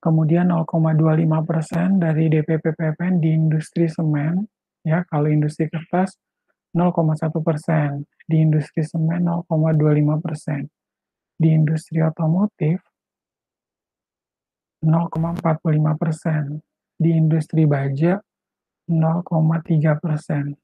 Kemudian 0,25% dari DPP PPN di industri semen, ya kalau industri kertas 0,1%, di industri semen 0,25%, di industri otomotif 0,45%, di industri baja 0,3%.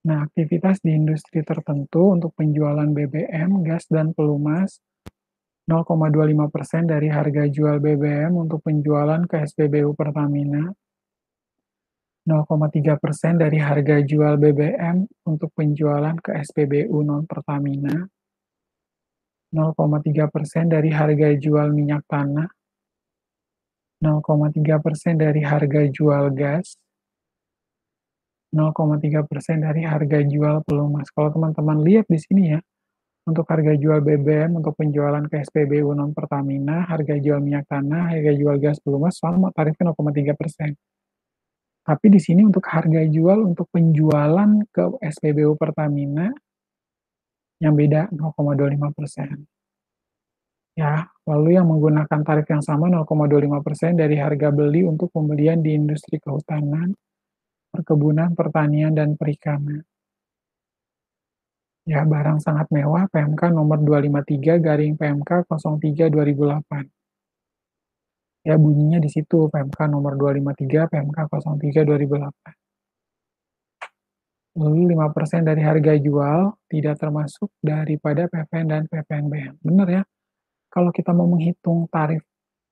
Nah, aktivitas di industri tertentu untuk penjualan BBM, gas, dan pelumas 0,25% dari harga jual BBM untuk penjualan ke SPBU Pertamina, 0,3% dari harga jual BBM untuk penjualan ke SPBU non-Pertamina, 0,3% dari harga jual minyak tanah, 0,3% dari harga jual gas, 0,3% dari harga jual pelumas. Kalau teman-teman lihat di sini ya, untuk harga jual BBM untuk penjualan ke SPBU non-Pertamina, harga jual minyak tanah, harga jual gas pelumas sama tarifnya 0,3%. Tapi di sini untuk harga jual untuk penjualan ke SPBU Pertamina yang beda 0,25%. Ya, lalu yang menggunakan tarif yang sama 0,25% dari harga beli untuk pembelian di industri kehutanan, perkebunan, pertanian, dan perikanan. Ya, barang sangat mewah PMK nomor 253 garing PMK 03 2008. Ya, bunyinya di situ PMK nomor 253 PMK 03 2008. Lalu 5% dari harga jual tidak termasuk daripada PPN dan PPNBM. Benar ya? Kalau kita mau menghitung tarif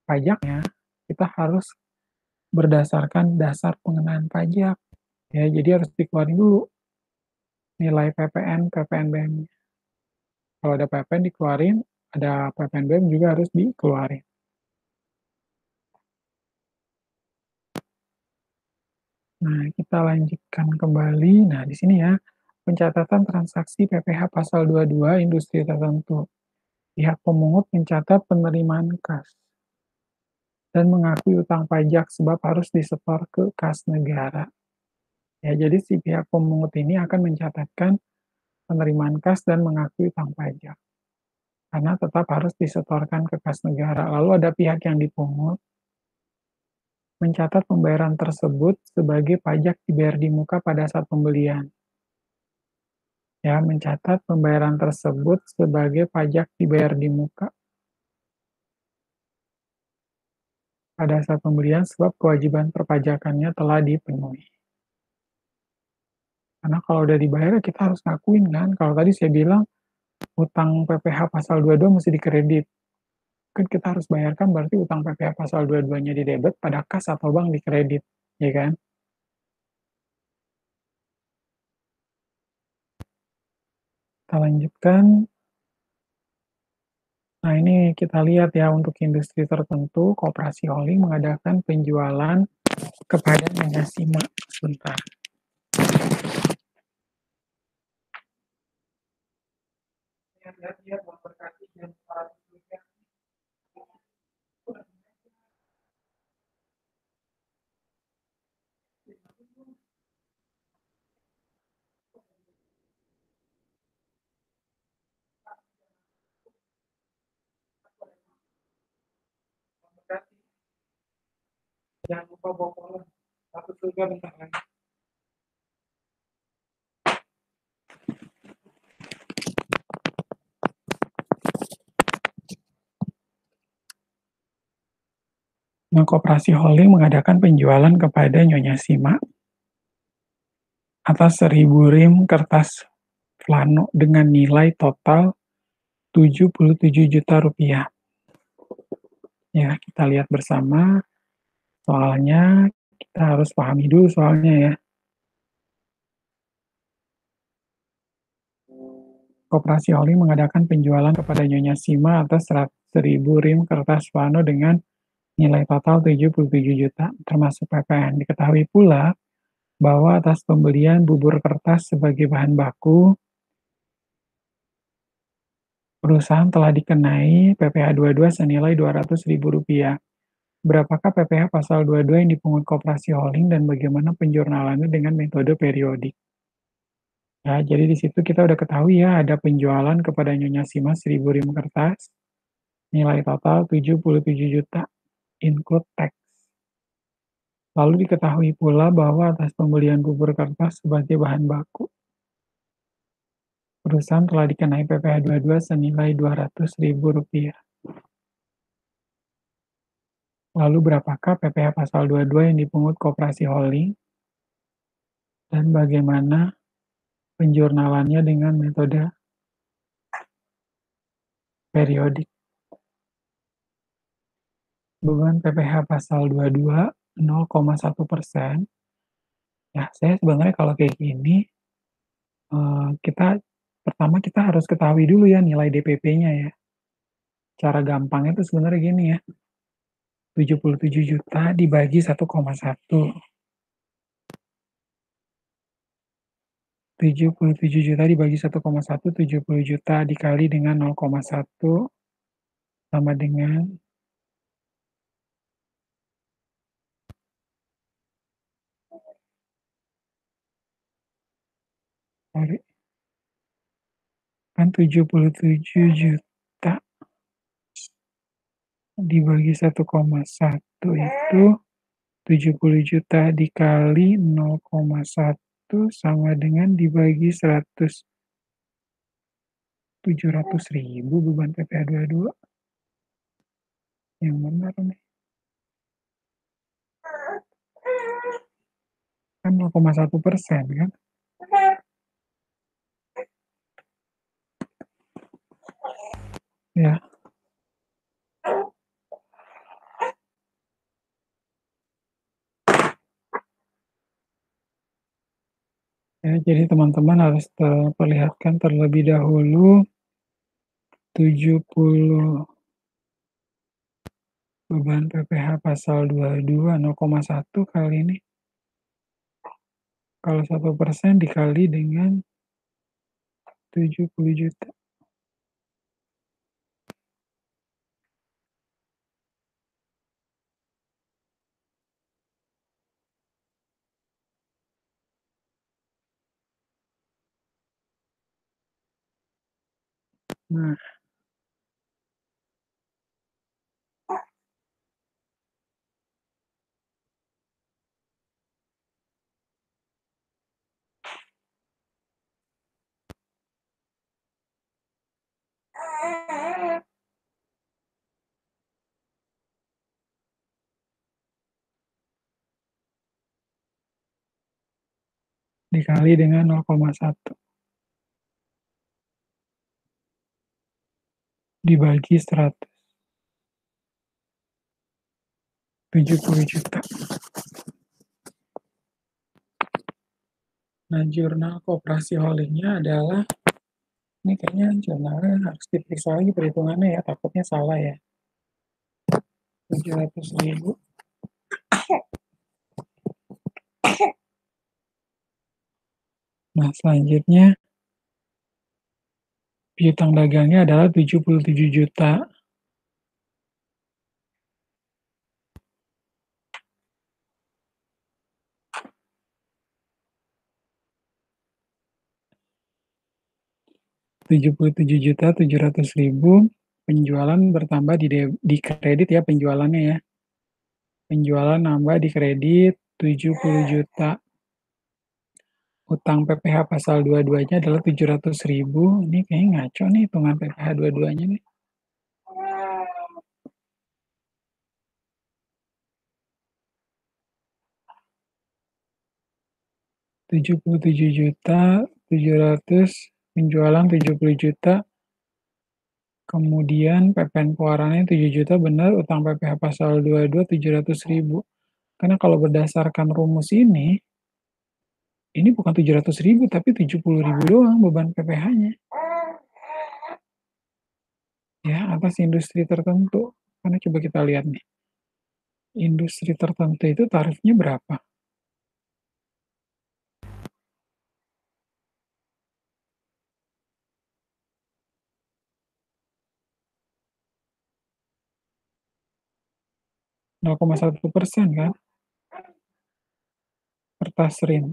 pajaknya, kita harus berdasarkan dasar pengenaan pajak. Ya, jadi harus dikeluarin dulu nilai PPN, PPNBM. Kalau ada PPN dikeluarin, ada PPNBM juga harus dikeluarin. Nah, kita lanjutkan kembali. Nah, di sini ya, pencatatan transaksi PPh pasal 22 industri tertentu. Pihak pemungut mencatat penerimaan kas dan mengakui utang pajak sebab harus disetor ke kas negara. Ya, jadi si pihak pemungut ini akan mencatatkan penerimaan kas dan mengakui utang pajak. Karena tetap harus disetorkan ke kas negara. Lalu ada pihak yang dipungut, mencatat pembayaran tersebut sebagai pajak dibayar di muka pada saat pembelian. Ya, mencatat pembayaran tersebut sebagai pajak dibayar di muka pada saat pembelian sebab kewajiban perpajakannya telah dipenuhi. Karena kalau udah dibayar, kita harus ngakuin kan. Kalau tadi saya bilang, utang PPh pasal 22 mesti dikredit. Kan kita harus bayarkan, berarti utang PPh pasal 22-nya di debit, pada kas atau bank dikredit. Ya kan? Kita lanjutkan. Nah, ini kita lihat ya, untuk industri tertentu, koperasi holding mengadakan penjualan kepada Nyonya Sima. Sebentar. Lihat-lihat berkati dan para berkati. Jangan lupa bawa kolam. Satu surga bentar lagi. Nah, koperasi holding mengadakan penjualan kepada Nyonya Sima atas 1.000 rim kertas flano dengan nilai total 77 juta rupiah. Ya, kita lihat bersama soalnya, kita harus pahami dulu soalnya ya. Koperasi holding mengadakan penjualan kepada Nyonya Sima atas 1.000 rim kertas flano dengan nilai total 77 juta, termasuk PPN. Diketahui pula bahwa atas pembelian bubur kertas sebagai bahan baku, perusahaan telah dikenai PPh 22 senilai Rp200.000. Berapakah PPh pasal 22 yang dipungut koperasi holding dan bagaimana penjurnalannya dengan metode periodik? Ya, jadi di situ kita udah ketahui ya, ada penjualan kepada Nyonya Sima 1.000 rim kertas, nilai total 77 juta, include tax. Lalu diketahui pula bahwa atas pembelian bubur kertas sebagai bahan baku, perusahaan telah dikenai PPh 22 senilai Rp200.000. Lalu berapakah PPh pasal 22 yang dipungut koperasi holding dan bagaimana penjurnalannya dengan metode periodik? Beban PPh pasal 22 0,1%. Ya, saya sebenarnya kalau kayak gini, kita pertama kita harus ketahui dulu ya nilai DPP-nya ya. Cara gampangnya itu sebenarnya gini ya, 77 juta dibagi 1,1. 77 juta dibagi 1,1, 70 juta dikali dengan 0,1 sama dengan, kan 77 juta dibagi 1,1 itu 70 juta dikali 0,1 sama dengan dibagi 100. 700.000 beban PPh 22. Yang benar nih. Kan 0,1% kan. Ya. Ya, jadi teman-teman harus perlihatkan terlebih dahulu 70 beban PPh pasal 22 0,1 kali ini. Kalau 1% dikali dengan 70 juta. Nah, dikali dengan 0,1 dibagi 170 juta. Nah, jurnal koperasi holdingnya adalah, ini kayaknya jurnalnya harus diperiksa lagi perhitungannya ya, takutnya salah ya. 700.000. Nah, selanjutnya piutang dagangnya adalah 77 juta. 77.700.000, penjualan bertambah di kredit ya penjualannya ya. Penjualan nambah di kredit 70 juta. Utang PPh pasal 22-nya adalah 700.000. Ini kayaknya ngaco nih hitungan PPh 22-nya nih. 77 juta, 700, penjualan 70 juta, kemudian PPN keluarannya 7 juta, benar, utang PPh pasal 22 700.000. Karena kalau berdasarkan rumus ini bukan 700.000 tapi 70.000 doang beban PPh-nya. Ya, atas industri tertentu. Karena coba kita lihat nih. Industri tertentu itu tarifnya berapa? Nol koma 1% kan? Per tasrin.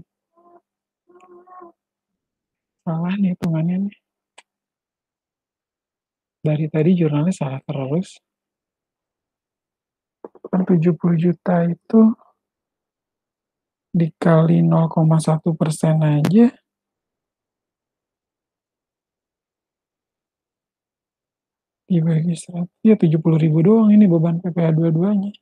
Salah nih hitungannya nih. Dari tadi jurnalnya salah terus. Kan 70 juta itu dikali 0,1% aja, dibagi 100, ya 70.000 doang ini beban PPh dua-duanya.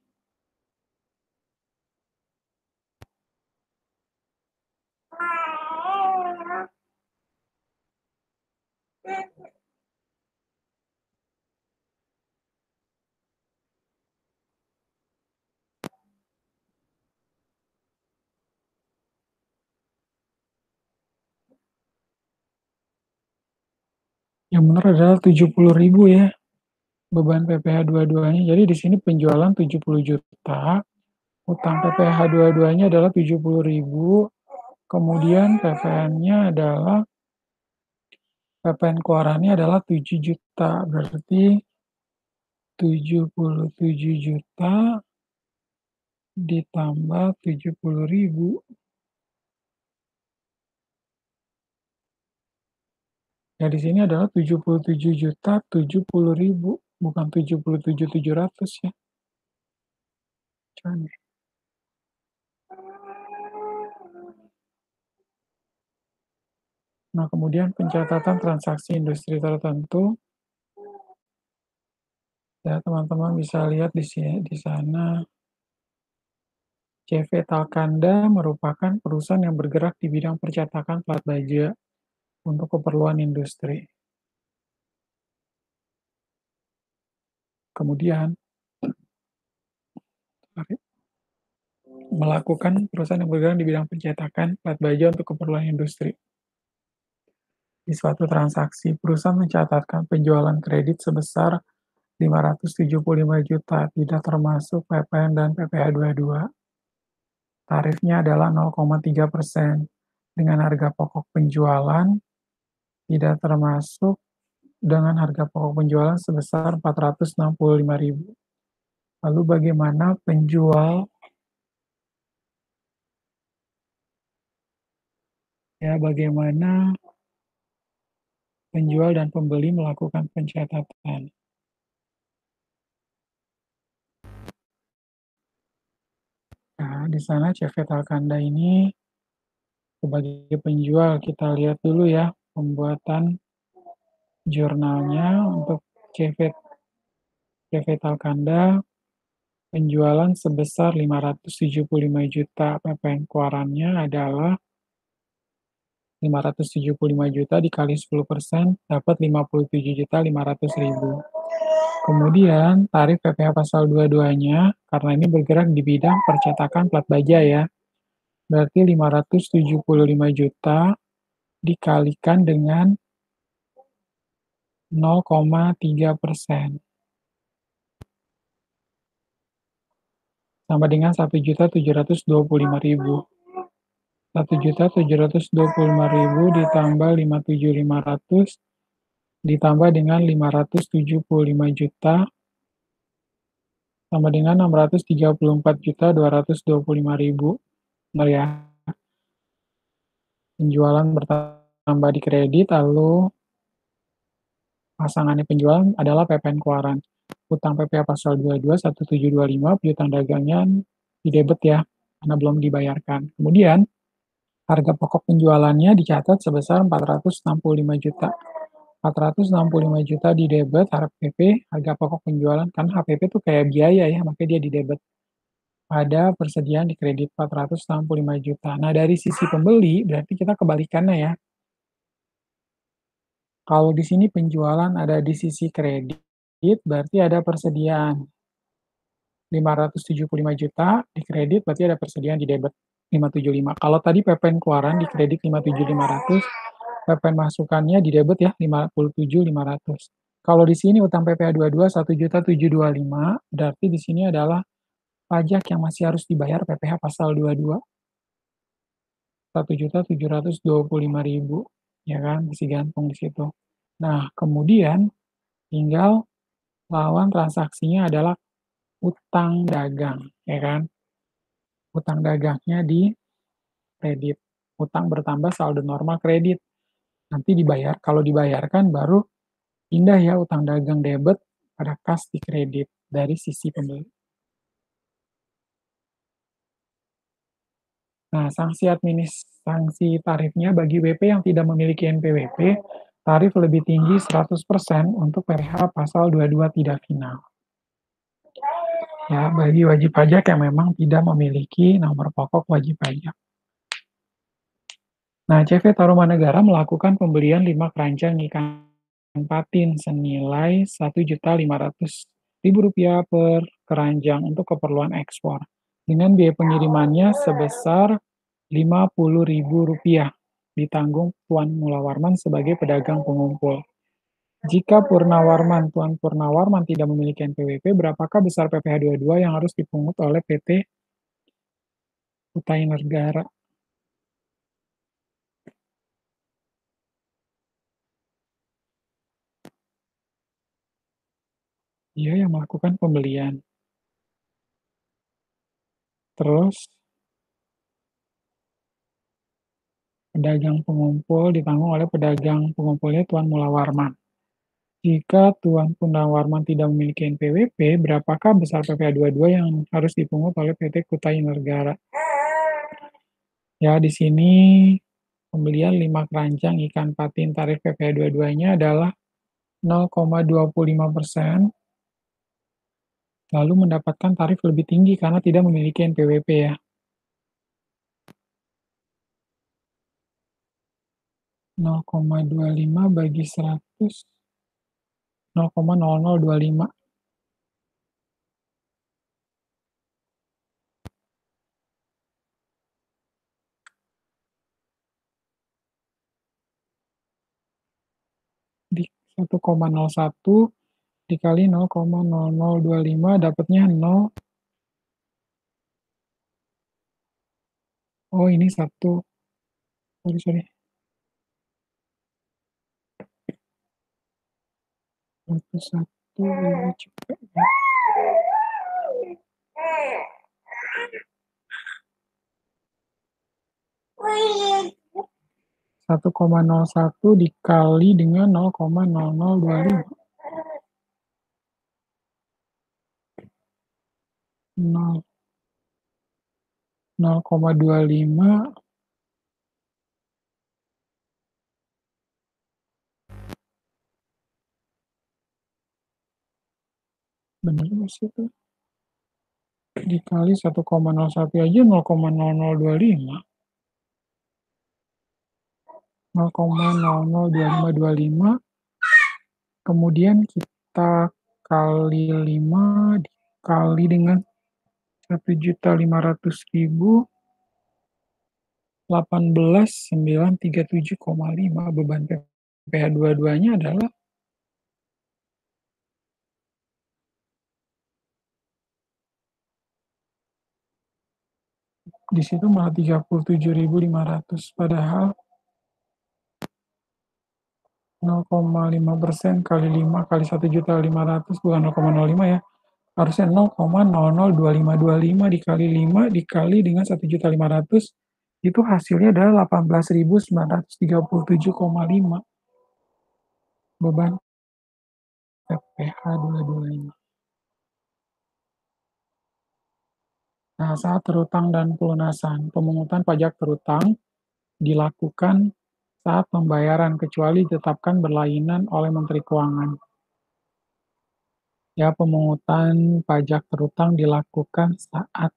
Yang benar adalah 70.000 ya, beban PPh dua-duanya. Jadi di sini penjualan 70 juta, utang PPh dua-duanya adalah 70.000, kemudian PPN-nya adalah, PPN keluarannya adalah 7 juta, berarti 77 juta ditambah 70.000. Ya di sini adalah 77 juta 70.000, bukan 77.700 ya. Cuman, nah, kemudian pencatatan transaksi industri tertentu. Ya, teman-teman bisa lihat di sini, di sana. CV Talkanda merupakan perusahaan yang bergerak di bidang percetakan plat baja untuk keperluan industri. Kemudian, melakukan perusahaan yang bergerak di bidang pencetakan plat baja untuk keperluan industri. Di suatu transaksi, perusahaan mencatatkan penjualan kredit sebesar 575 juta, tidak termasuk PPN dan PPh 22. Tarifnya adalah 0,3% dengan harga pokok penjualan tidak termasuk dengan harga pokok penjualan sebesar 465.000. Lalu bagaimana bagaimana penjual dan pembeli melakukan pencatatan. Nah, di sana CV Talkanda ini sebagai penjual kita lihat dulu ya pembuatan jurnalnya untuk CV Talkanda penjualan sebesar 575 juta. PPN keluarannya adalah 575 juta dikali 10% dapat 57.500.000. Kemudian tarif PPh pasal 22-nya karena ini bergerak di bidang percetakan plat baja ya. Berarti 575 juta dikalikan dengan 0,3% sama dengan 1.725.000. 1.725.000 ditambah 57.500 ditambah dengan 575 juta sama dengan 634.225.000. Benar ya. Penjualan bertambah di kredit, lalu pasangannya penjualan adalah PPN keluaran. Utang PPh pasal 22, 1725, piutang dagangnya di debit ya, karena belum dibayarkan. Kemudian, harga pokok penjualannya dicatat sebesar 465 juta. 465 juta di debit, HPP, harga pokok penjualan, kan HPP itu kayak biaya ya, makanya dia di debit. Ada persediaan di kredit 465 juta. Nah, dari sisi pembeli, berarti kita kebalikannya ya. Kalau di sini penjualan ada di sisi kredit, berarti ada persediaan 575 juta, di kredit berarti ada persediaan di debit 575. Kalau tadi PPN keluaran di kredit 57500, PPN masukannya di debit ya 57.500. Kalau di sini utang PPh 22 1.725, berarti di sini adalah pajak yang masih harus dibayar PPh pasal 22 1.725.000, ya kan, masih gantung di situ. Nah, kemudian tinggal lawan transaksinya adalah utang dagang, ya kan? Utang dagangnya di kredit. Utang bertambah saldo normal kredit. Nanti dibayar, kalau dibayarkan baru pindah ya utang dagang debit pada kas di kredit dari sisi pembeli. Nah, sanksi tarifnya bagi WP yang tidak memiliki NPWP, tarif lebih tinggi 100% untuk PPh pasal 22 tidak final. Ya, bagi wajib pajak yang memang tidak memiliki nomor pokok wajib pajak. Nah, CV Tarumanegara melakukan pembelian 5 keranjang ikan patin senilai Rp1.500.000 per keranjang untuk keperluan ekspor, dengan biaya pengirimannya sebesar Rp50.000 ditanggung Tuan Mulawarman sebagai pedagang pengumpul. Jika Tuan Purnawarman tidak memiliki NPWP, berapakah besar PPh 22 yang harus dipungut oleh PT Kutai Negara? Dia yang melakukan pembelian. Terus, pedagang pengumpul ditanggung oleh pedagang pengumpulnya Tuan Mulawarman. Jika Tuan Purnawarman tidak memiliki NPWP, berapakah besar PPh 22 yang harus dipungut oleh PT Kutai Negara? Ya, di sini pembelian 5 keranjang ikan patin tarif PPh 22-nya adalah 0,25%, lalu mendapatkan tarif lebih tinggi karena tidak memiliki NPWP ya. 0,25 bagi 100, 0,0025. Di 1,01 dikali 0,0025 dapatnya 0. Oh, ini 1. Sorry. 101 ini juga ya. 1,01 dikali dengan 0,0025. 0,25 bener nggak sih itu? Dikali 1,01 aja 0,0025. 0,002525, kemudian kita kali 5 dikali dengan 1.500.000, 18.937,5. Beban PPh dua-duanya adalah di situ malah 37.500, padahal 0,5% kali 5 kali 1.500.000 bukan 0,05 ya, harusnya 0,002525 dikali 5 dikali dengan 1.500.000, itu hasilnya adalah 18.937,5 beban PPh dua-duanya. Nah, saat terutang dan pelunasan, pemungutan pajak terutang dilakukan saat pembayaran kecuali ditetapkan berlainan oleh Menteri Keuangan. Ya, pemungutan pajak terutang dilakukan saat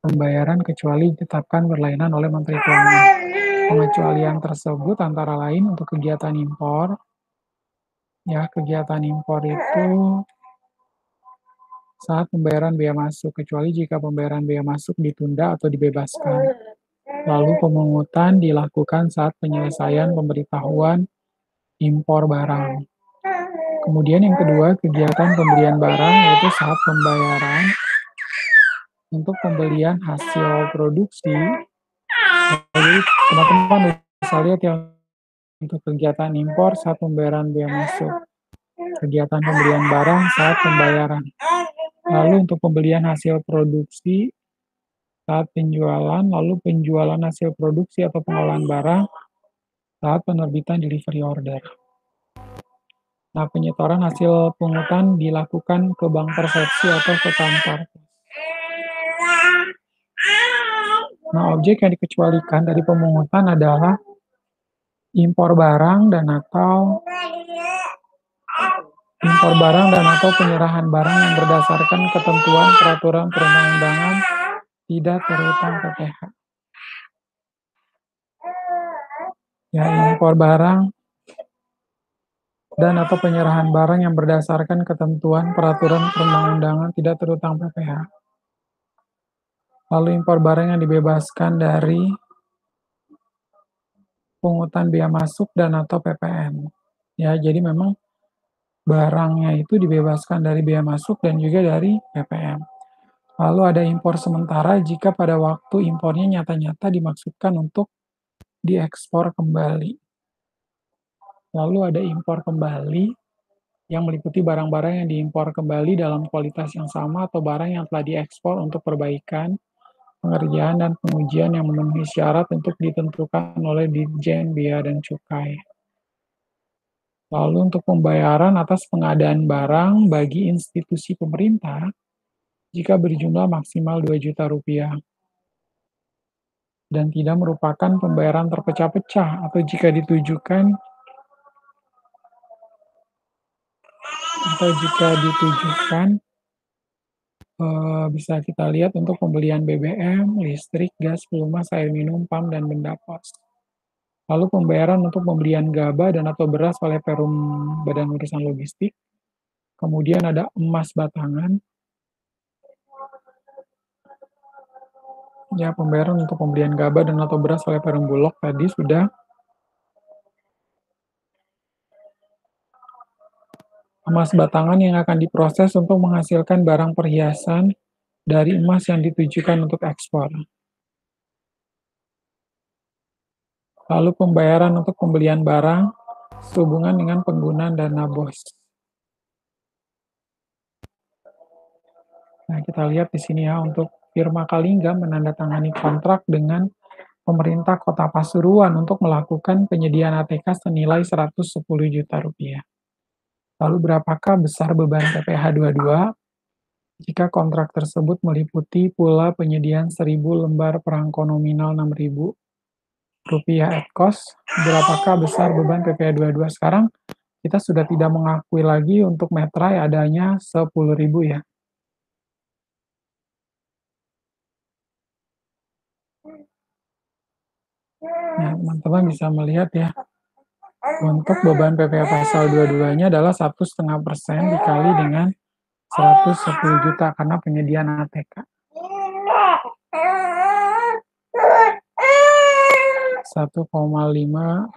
pembayaran kecuali ditetapkan berlainan oleh Menteri Keuangan. Pengecualian tersebut antara lain untuk kegiatan impor. Ya, kegiatan impor itu saat pembayaran bea masuk, kecuali jika pembayaran bea masuk ditunda atau dibebaskan. Lalu pemungutan dilakukan saat penyelesaian pemberitahuan impor barang. Kemudian yang kedua, kegiatan pembelian barang, yaitu saat pembayaran untuk pembelian hasil produksi. Jadi teman-teman bisa lihat ya, untuk kegiatan impor saat pembayaran bea masuk, kegiatan pembelian barang saat pembayaran. Lalu untuk pembelian hasil produksi saat penjualan, lalu penjualan hasil produksi atau pengolahan barang saat penerbitan delivery order. Nah, penyetoran hasil pungutan dilakukan ke bank persepsi atau ke kantor. Nah, objek yang dikecualikan dari pemungutan adalah impor barang dan atau penyerahan barang yang berdasarkan ketentuan peraturan perundang-undangan tidak terutang PPh. Ya, impor barang dan atau penyerahan barang yang berdasarkan ketentuan peraturan perundang-undangan tidak terutang PPh. Lalu impor barang yang dibebaskan dari pungutan bea masuk dan atau PPN. Ya, jadi memang barangnya itu dibebaskan dari bea masuk dan juga dari PPN. Lalu ada impor sementara jika pada waktu impornya nyata-nyata dimaksudkan untuk diekspor kembali. Lalu ada impor kembali yang meliputi barang-barang yang diimpor kembali dalam kualitas yang sama atau barang yang telah diekspor untuk perbaikan, pengerjaan, dan pengujian yang memenuhi syarat untuk ditentukan oleh Ditjen Bea dan Cukai. Lalu untuk pembayaran atas pengadaan barang bagi institusi pemerintah, jika berjumlah maksimal 2 juta rupiah, dan tidak merupakan pembayaran terpecah-pecah atau jika ditujukan bisa kita lihat untuk pembelian BBM, listrik, gas, pelumas, air minum, PAM, dan benda pos. Lalu pembayaran untuk pembelian gabah dan atau beras oleh Perum Badan Urusan Logistik. Kemudian ada emas batangan. Ya, pembayaran untuk pembelian gabah dan atau beras oleh Perum Bulog tadi sudah. Emas batangan yang akan diproses untuk menghasilkan barang perhiasan dari emas yang ditujukan untuk ekspor. Lalu pembayaran untuk pembelian barang sehubungan dengan penggunaan dana BOS. Nah, kita lihat di sini ya, untuk firma Kalingga menandatangani kontrak dengan pemerintah Kota Pasuruan untuk melakukan penyediaan ATK senilai Rp110 juta. Lalu berapakah besar beban PPh 22 jika kontrak tersebut meliputi pula penyediaan 1.000 lembar perangko nominal Rp6.000 at cost? Berapakah besar beban PPh 22? Sekarang kita sudah tidak mengakui lagi untuk metrai adanya 10.000 ya. Nah, teman-teman bisa melihat ya, untuk beban PPh pasal 22-nya adalah 1,5% dikali dengan 110 juta karena penyediaan ATK. 1,5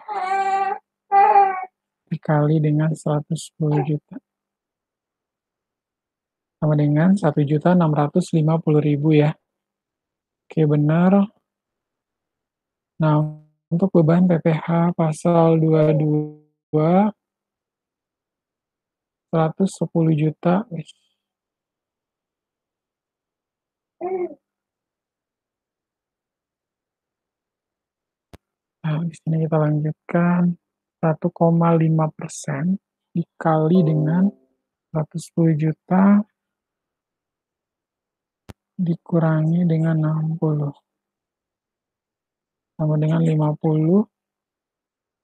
dikali dengan 110 juta. Sama dengan 1.650.000 ya. Oke, benar. Nah, untuk beban PPh pasal 22, 110 juta. Nah, di sini kita lanjutkan. 1,5% dikali dengan 110 juta dikurangi dengan 60. Sama dengan 50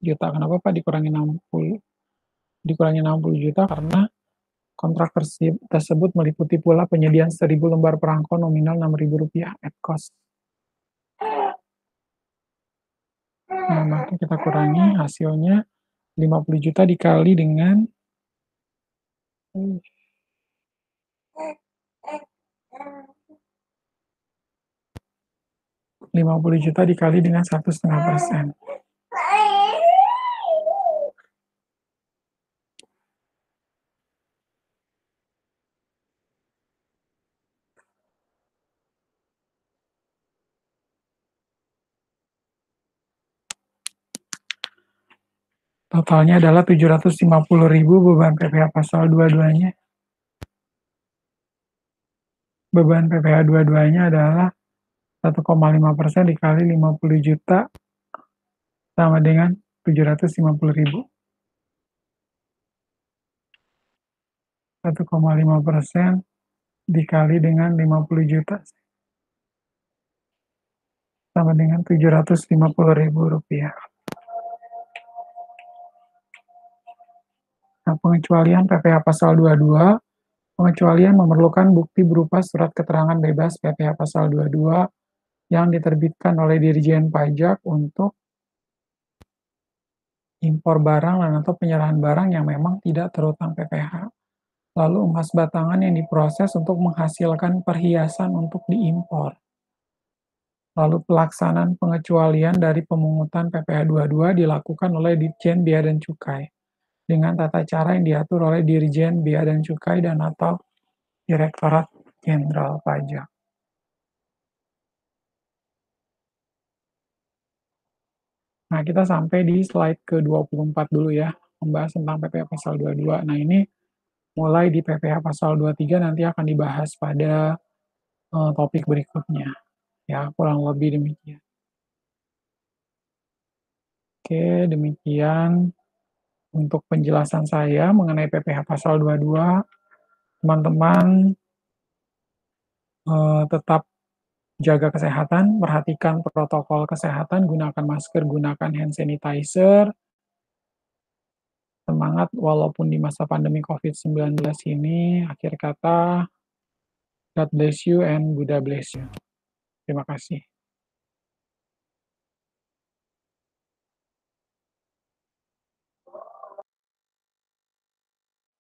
juta. Kenapa Pak dikurangi 60? Dikurangi 60 juta karena kontrak tersebut meliputi pula penyediaan 1.000 lembar perangko nominal Rp6.000 at cost. Nah, maka kita kurangi hasilnya 50 juta dikali dengan 50 juta dikali dengan 1,5%. Totalnya adalah 750.000 beban PPh pasal 22-nya. Beban PPh 22-nya adalah 1,5% dikali 50 juta sama dengan 750.000. 1,5% dikali dengan 50 juta sama dengan Rp750.000. Nah, pengecualian PPh pasal 22, pengecualian memerlukan bukti berupa surat keterangan bebas PPh pasal 22 yang diterbitkan oleh Dirjen Pajak untuk impor barang dan atau penyerahan barang yang memang tidak terhutang PPh. Lalu emas batangan yang diproses untuk menghasilkan perhiasan untuk diimpor. Lalu pelaksanaan pengecualian dari pemungutan PPh 22 dilakukan oleh Ditjen Bea dan Cukai dengan tata cara yang diatur oleh Dirjen Bea dan Cukai dan atau Direktorat Jenderal Pajak. Nah, kita sampai di slide ke-24 dulu ya, membahas tentang PPh pasal 22. Nah, ini mulai di PPh pasal 23 nanti akan dibahas pada topik berikutnya. Ya, kurang lebih demikian. Oke, demikian untuk penjelasan saya mengenai PPh pasal 22. Teman-teman tetap jaga kesehatan, perhatikan protokol kesehatan, gunakan masker, gunakan hand sanitizer. Semangat walaupun di masa pandemi COVID-19 ini. Akhir kata, God bless you and Buddha bless you. Terima kasih.